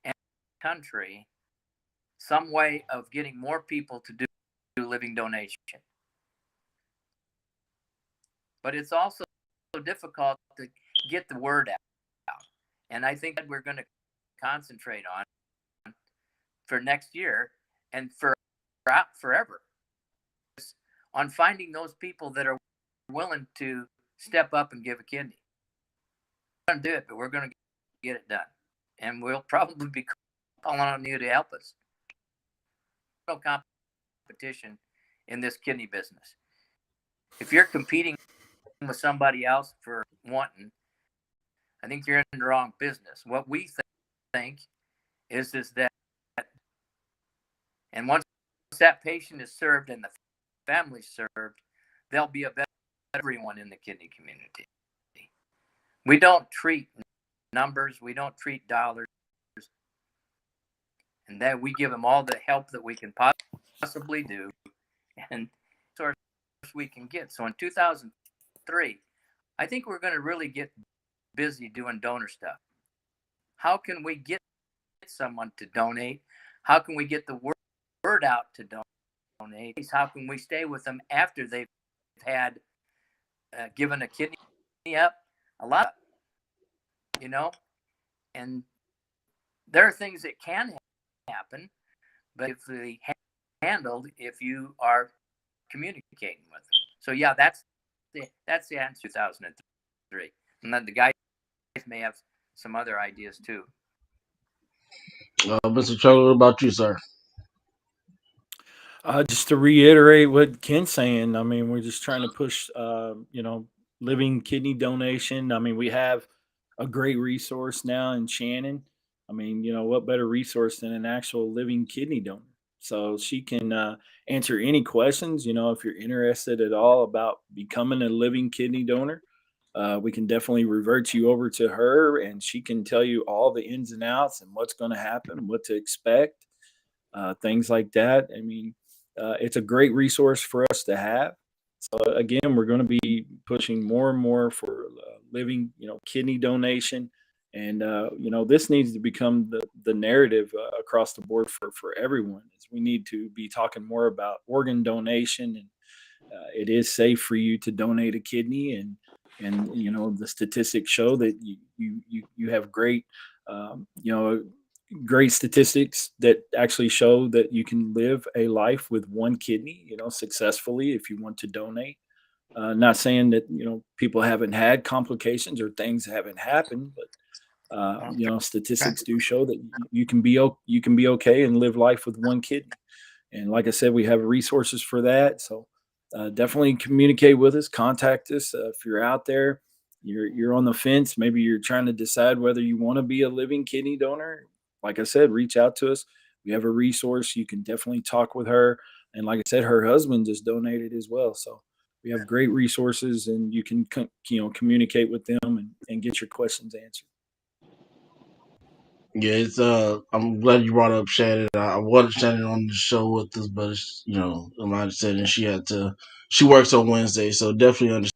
in the country some way of getting more people to do living donation. But it's also difficult to get the word out. And I think that we're going to concentrate on for next year and forever on finding those people that are willing to step up and give a kidney. We're going to do it, but we're going to get it done. And we'll probably be calling on you to help us. No competition in this kidney business. If you're competing with somebody else for wanting, I think you're in the wrong business. What we think is that, and once that patient is served and the family served, there'll be a better everyone in the kidney community. We don't treat numbers, we don't treat dollars, and that we give them all the help that we can possibly do, and source we can get. So in 2003, I think we're going to really get busy doing donor stuff. How can we get someone to donate? How can we get the word out to donate? How can we stay with them after they've had given a kidney up? A lot, and there are things that can happen, but if they handled, if you are communicating with them. So yeah, that's the answer. 2003, and then the guys may have some other ideas too. Mr. Traylor, what about you, sir? Just to reiterate what Ken's saying, I mean, we're just trying to push, living kidney donation. I mean, we have a great resource now in Shannon. I mean, what better resource than an actual living kidney donor? So she can answer any questions. If you're interested at all about becoming a living kidney donor, we can definitely revert you over to her, and she can tell you all the ins and outs and what's going to happen, what to expect, things like that. I mean, it's a great resource for us to have. So again, we're going to be pushing more and more for living, kidney donation, and this needs to become the narrative across the board for everyone. Is we need to be talking more about organ donation, and it is safe for you to donate a kidney, and the statistics show that you have great great statistics that actually show that you can live a life with one kidney, successfully if you want to donate. Not saying that people haven't had complications or things haven't happened, but statistics do show that you can be okay and live life with one kidney. And like I said, we have resources for that. So definitely communicate with us, contact us if you're out there. You're on the fence. Maybe you're trying to decide whether you want to be a living kidney donor. Like I said, reach out to us. We have a resource. You can definitely talk with her. And like I said, her husband just donated as well. So we have great resources, and you can communicate with them and get your questions answered. Yeah, it's I'm glad you brought up Shannon. I wanted Shannon on the show with us, but it's, like I said, and she works on Wednesday, so definitely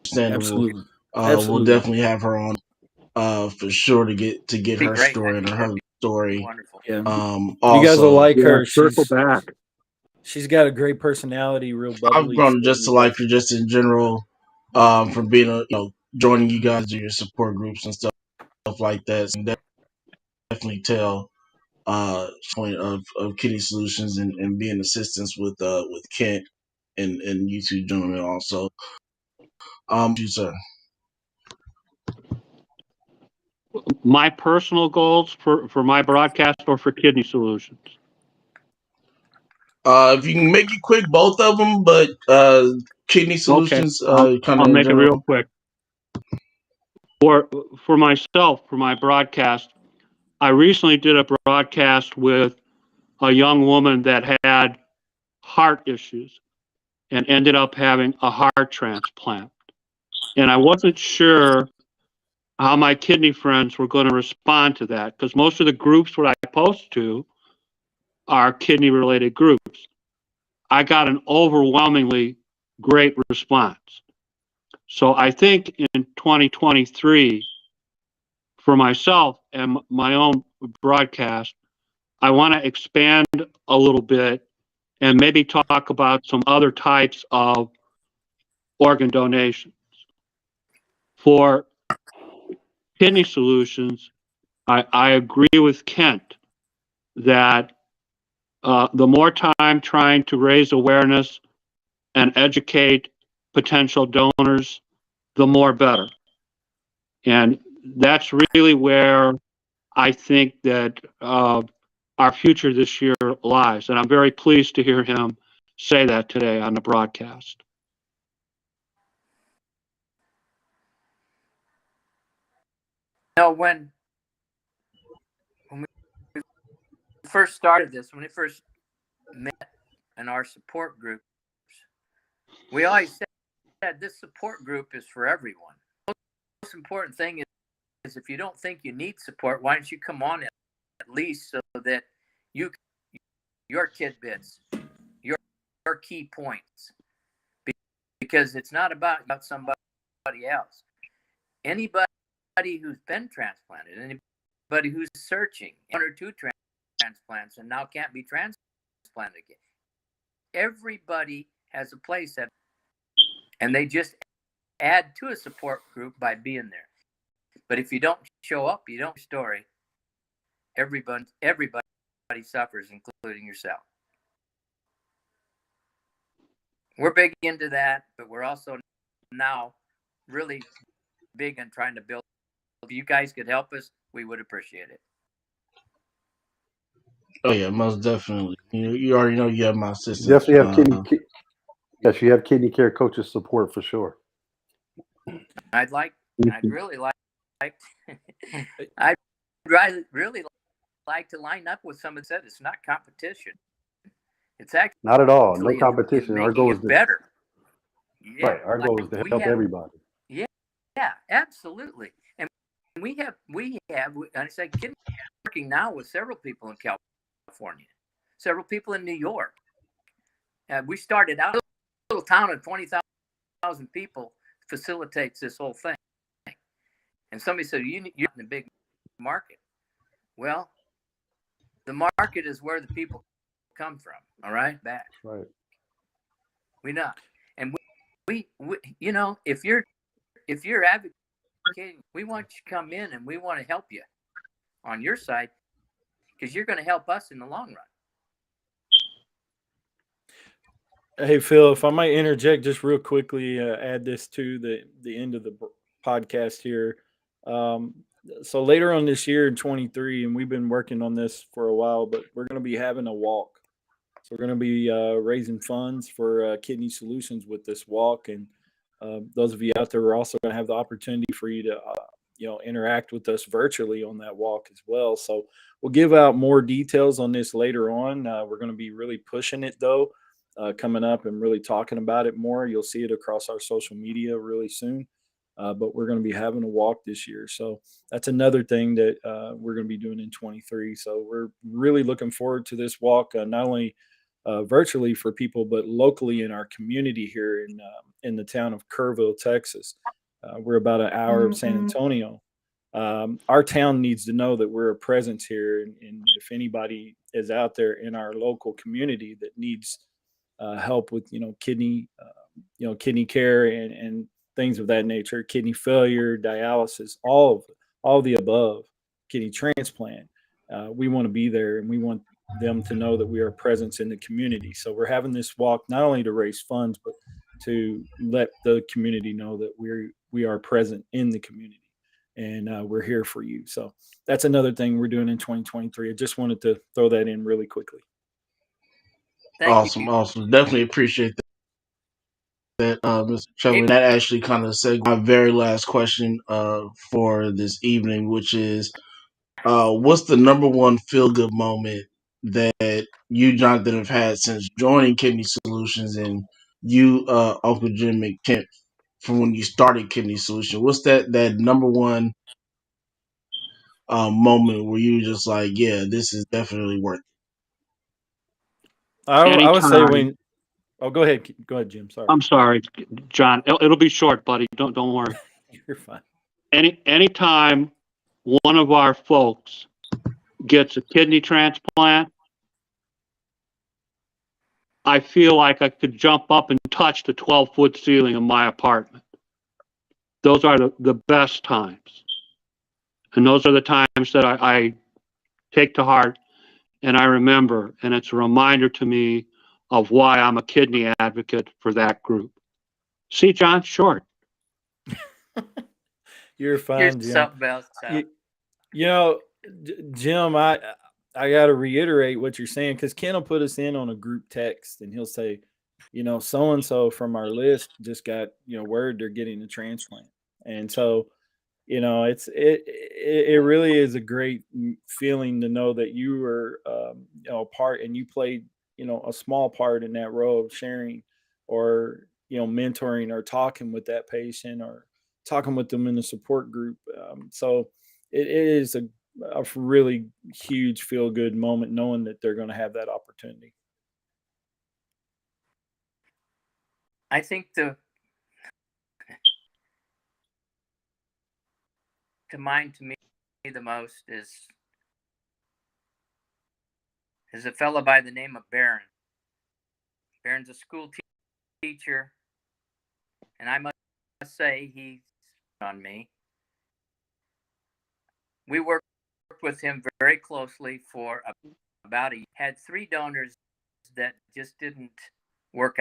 understandable. Absolutely. We'll Absolutely. definitely have her on for sure to get Be her great. story and her husband's story. Wonderful. Yeah. You guys will Also, like Yeah, her. circle back. She's got a great personality, real I've bubbly. grown So just to like her just in general, from being joining you guys in your support groups and stuff like that. So definitely tell point of Kitty Solutions and being assistance with Kent and you two gentlemen also. You sir. My personal goals for my broadcast or for Kidney Solutions? If you can make it quick, both of them, but Kidney Okay, Solutions, kind I'll of in make it real general. quick. For myself, for my broadcast, I recently did a broadcast with a young woman that had heart issues and ended up having a heart transplant. And I wasn't sure how my kidney friends were going to respond to that, because most of the groups what I post to are kidney related groups. I got an overwhelmingly great response. So I think in 2023, for myself and my own broadcast, I want to expand a little bit and maybe talk about some other types of organ donations. For Kidney Solutions, I agree with Kent that the more time trying to raise awareness and educate potential donors, the more better. And that's really where I think that our future this year lies. And I'm very pleased to hear him say that today on the broadcast. When we first started this, when we first met in our support groups, we always said this support group is for everyone. The most important thing is if you don't think you need support, why don't you come on at least so that your tidbits, your key points, because it's not about somebody else. Anybody who's been transplanted, anybody who's searching 1 or 2 transplants and now can't be transplanted again, everybody has a place and they just add to a support group by being there. But if you don't show up, you don't story. Everybody suffers, including yourself. We're big into that, but we're also now really big on trying to build. If you guys could help us, we would appreciate it. Oh yeah, most definitely. You already know you have my assistance. Definitely have yes, you have kidney care coaches support for sure. I'd really like I'd really like to line up with someone that said it's not competition. It's actually not at all. No competition. Our goal is better. Yeah, right. Our goal is to help everybody. Yeah, absolutely. And we have, I say, kidney working now with several people in California, several people in New York. We started out a little town of 20,000 people facilitates this whole thing. And somebody said, you're in a big market. Well, the market is where the people come from. All right, back. Right. We know, and we you know, if you're advocating, we want you to come in and we want to help you on your side because you're going to help us in the long run. Hey, Phil, if I might interject just real quickly, add this to the end of the podcast here. So later on this year in 23, and we've been working on this for a while, but we're going to be having a walk. So we're going to be raising funds for Kidney Solutions with this walk. And those of you out there, we're also going to have the opportunity for you to, interact with us virtually on that walk as well. So we'll give out more details on this later on. We're going to be really pushing it, though. Coming up and really talking about it more. You'll see it across our social media really soon. But we're going to be having a walk this year. So that's another thing that we're going to be doing in 23. So we're really looking forward to this walk, not only virtually for people, but locally in our community here in the town of Kerrville, Texas. We're about an hour of San Antonio. Our town needs to know that we're a presence here. And if anybody is out there in our local community that needs help with kidney care and things of that nature, kidney failure, dialysis, all of the above, kidney transplant, we want to be there, and we want them to know that we are a presence in the community. So we're having this walk not only to raise funds, but to let the community know that we are present in the community, and we're here for you. So that's another thing we're doing in 2023. I just wanted to throw that in really quickly. Thank you. Awesome. Definitely appreciate that, Mr. Traylor. That actually kind of segues my very last question for this evening, which is, what's the number one feel-good moment that you, Jonathan, have had since joining Kidney Solutions, and you, Uncle Jim and Kent, from when you started Kidney Solutions? What's that number one moment where you just like, yeah, this is definitely worth it? I would say when. Oh, go ahead, Jim. Sorry. I'm sorry, John. It'll be short, buddy. Don't worry. You're fine. Anytime one of our folks gets a kidney transplant, I feel like I could jump up and touch the 12-foot ceiling of my apartment. Those are the best times. And those are the times that I take to heart and I remember. And it's a reminder to me of why I'm a kidney advocate for that group. See, John, short. You're fine, Jim. Something else. Jim, I got to reiterate what you're saying, because Ken will put us in on a group text and he'll say, so and so from our list just got word they're getting a transplant, and so it really is a great feeling to know that you were a part, and you played a small part in that role of sharing or mentoring or talking with that patient or talking with them in the support group. So it is a really huge feel good moment knowing that they're going to have that opportunity. I think to me the most is a fellow by the name of Barron. Barron's a school teacher, and I must say he's on me. We worked with him very closely for about a year. Had 3 donors that just didn't work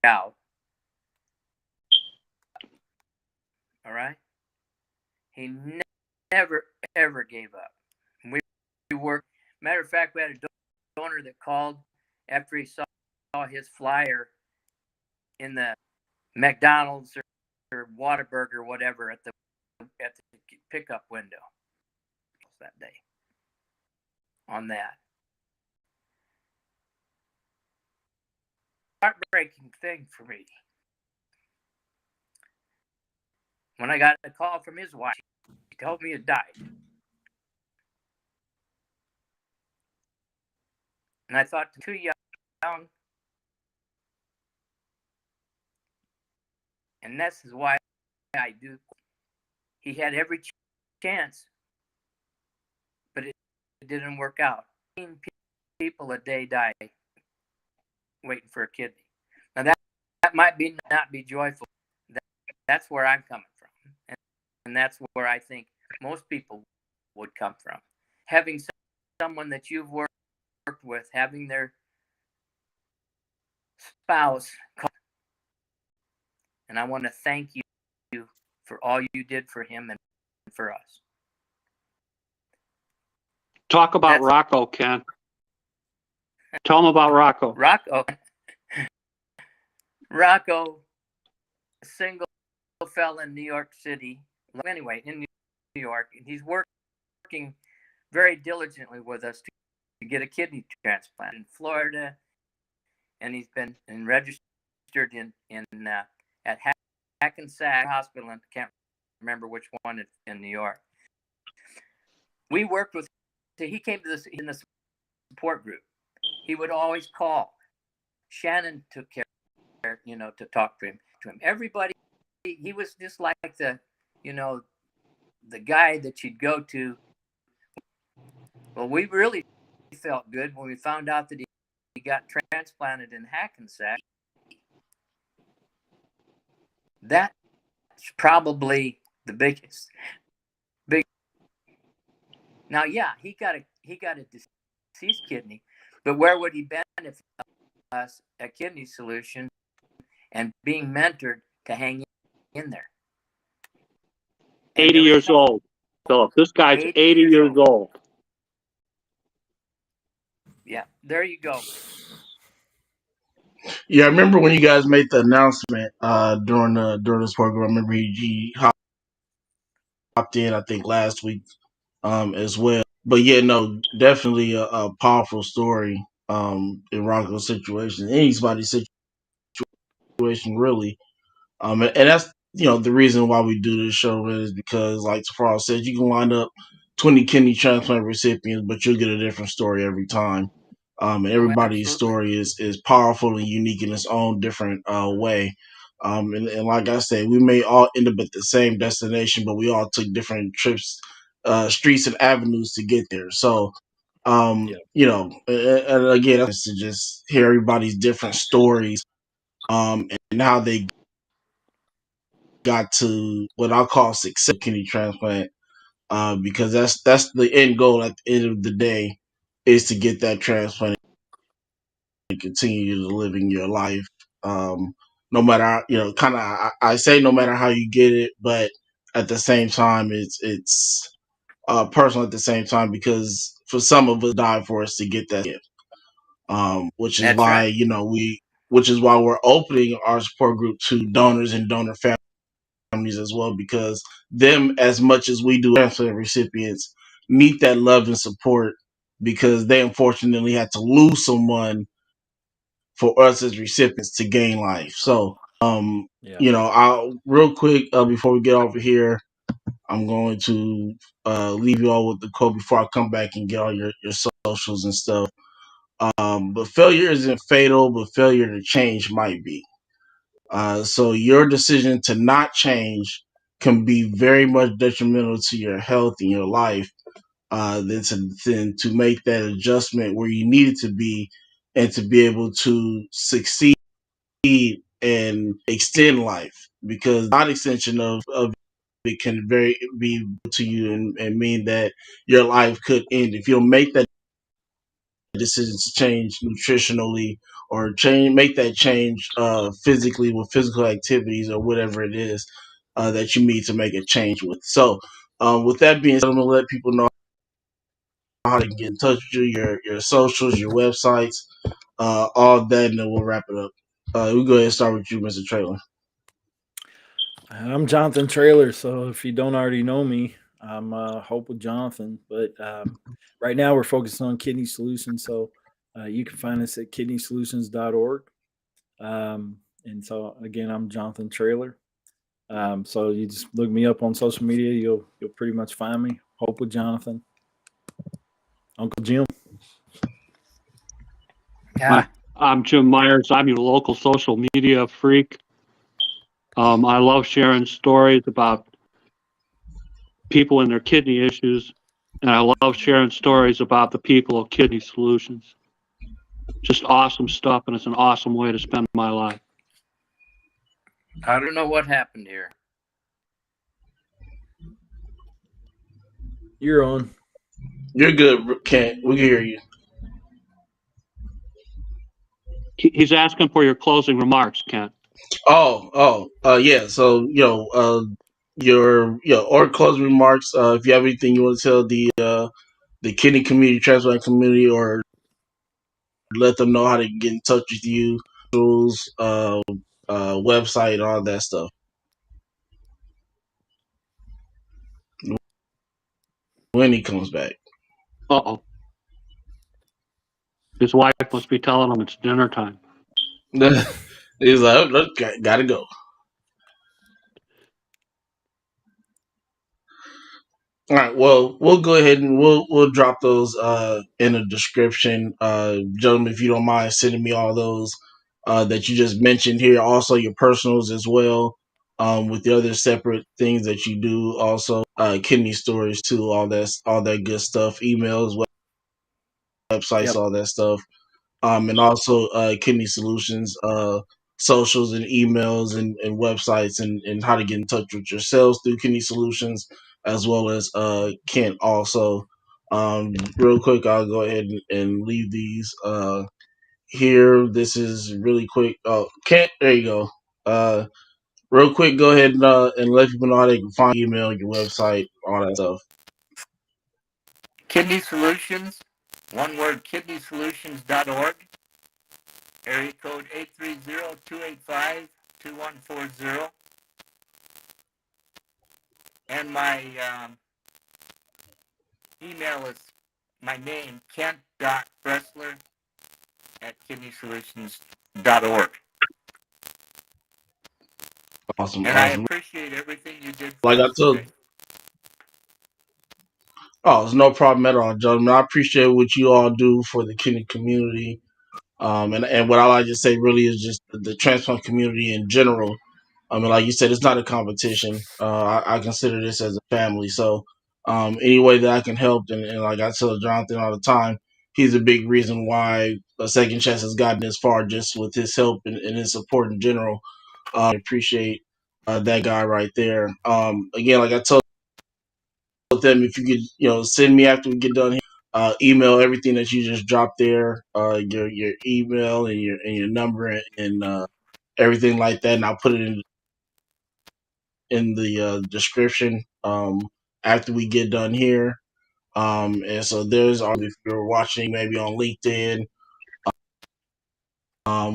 out. All right. He never ever gave up. We worked. Matter of fact, we had a donor that called after he saw his flyer in the McDonald's or Whataburger or whatever at the pickup window that day on that. Heartbreaking thing for me. When I got a call from his wife, she told me he died. And I thought, too young. And this is why I do. He had every chance, but it didn't work out. 15 people a day die waiting for a kidney. Now that might not be joyful. That's where I'm coming from, and that's where I think most people would come from. Having someone that you've worked with, having their spouse call, and I want to thank you for all you did for him and for us. Talk about Rocco, Ken. Tell him about Rocco. Rocco, a single fella in New York City. Anyway, in New York, and he's working very diligently with us to get a kidney transplant in Florida, and he's been registered at Hackensack Hospital. I can't remember which one in New York. We worked with. So he came to this in the support group. He would always call. Shannon took care, to talk to him. Everybody, he was just like the guy that you'd go to. Well, we really felt good when we found out that he got transplanted in Hackensack. That's probably the biggest. Now, yeah, he got a deceased kidney, but where would he benefit us at Kidney Solution and being mentored to hang in there? 80 years old, Philip. This guy's 80 years old. Yeah, there you go. Yeah, I remember when you guys made the announcement during this program. I remember he hopped in, I think, last week as well. But yeah, no, definitely a powerful story in Rocco's situation, anybody's situation really. And that's the reason why we do this show really is because, like Tafaro said, you can line up 20 kidney transplant recipients, but you'll get a different story every time. And everybody's story is powerful and unique in its own different way. And like I said, we may all end up at the same destination, but we all took different trips, streets and avenues to get there. So, and again, that's to just hear everybody's different stories, and how they got to what I call success kidney transplant, because that's the end goal at the end of the day, is to get that transplant and continue to living your life. No matter, kind of, I say no matter how you get it, but at the same time, it's personal at the same time, because for some of us die for us to get that gift. Which is That's why, right. which is why we're opening our support group to donors and donor families as well, because them, as much as we do transplant recipients, need that love and support, because they unfortunately had to lose someone for us as recipients to gain life. So, I'll real quick, before we get over here, I'm going to leave you all with the quote before I come back and get all your socials and stuff. But failure isn't fatal, but failure to change might be. So your decision to not change can be very much detrimental to your health and your life, than to make that adjustment where you need it to be, and to be able to succeed and extend life. Because not extension of it can very be to you and mean that your life could end if you don't make that decision to change nutritionally or make that change physically with physical activities or whatever it is that you need to make a change with. So with that being said, I'm gonna let people know how to get in touch with you, your socials, your websites, all that, and then we'll wrap it up. We'll go ahead and start with you, Mr. Traylor. I'm Jonathan Traylor, so if you don't already know me, I'm Hope with Jonathan. But right now we're focused on kidney solutions, so you can find us at kidneysolutions.org. And so again, I'm Jonathan Traylor. So you just look me up on social media, you'll pretty much find me. Hope with Jonathan. Uncle Jim. Yeah. I'm Jim Myers. I'm your local social media freak. I love sharing stories about people and their kidney issues, and I love sharing stories about the people of Kidney Solutions. Just awesome stuff, and it's an awesome way to spend my life. I don't know what happened here. You're on. You're good, Kent. We can hear you. He's asking for your closing remarks, Kent. Yeah. So your or closing remarks. If you have anything you want to tell the kidney community, transplant community, or let them know how to get in touch with you, tools, website, all that stuff. When he comes back. Uh-oh. His wife must be telling him it's dinner time. He's like, oh, gotta go. All right. Well, we'll go ahead and we'll drop those in the description, gentlemen. If you don't mind sending me all those that you just mentioned here, also your personals as well, with the other separate things that you do, also kidney stories too, all that good stuff, emails, websites, Yep. all that stuff, and also Kidney Solutions, socials and emails and websites and how to get in touch with yourselves through Kidney Solutions, as well as Kent also. Real quick, I'll go ahead and leave these here. This is really quick. Oh, Kent, there you go. Real quick, go ahead and let people know how they can find your email, your website, all that stuff. Kidney Solutions, one word, kidneysolutions.org. Area code 830-285-2140. And my email is my name, kent.bressler at kidneysolutions.org. Awesome, And I awesome. appreciate everything you did for Like I us told. today. Oh, it's no problem at all, gentlemen. I appreciate what you all do for the kidney community. And what I like to say really is just the transplant community in general. I mean, like you said, it's not a competition. I consider this as a family. So, any way that I can help, and like I tell Jonathan all the time, he's a big reason why a Second Chance has gotten this far, just with his help and his support in general. I appreciate that guy right there. Again, like I told them, if you could, send me after we get done here, email everything that you just dropped there, your email and your number and everything like that, and I'll put it in the description after we get done here. And so there's, if you're watching maybe on LinkedIn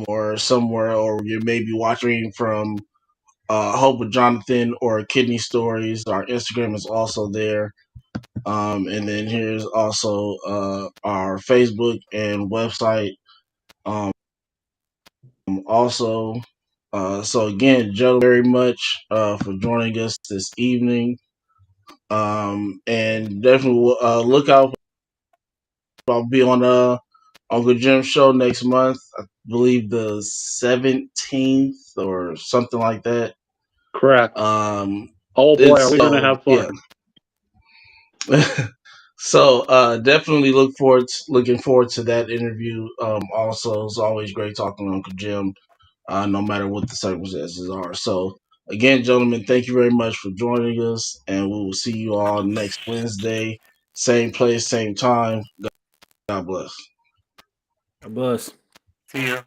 or somewhere, or you may be watching from Hope with Jonathan or Kidney Stories, our Instagram is also there. And then here's also our Facebook and website. Also, so again, Joe, very much for joining us this evening. And definitely look out. I'll be on Uncle Jim's show next month. I believe the 17th or something like that. Correct. Oh boy, are we going to have fun? Yeah. So definitely looking forward to that interview. Also, it's always great talking to Uncle Jim, no matter what the circumstances are. So Again, gentlemen, thank you very much for joining us, and we will see you all next Wednesday, same place, same time. God bless. God bless. See you.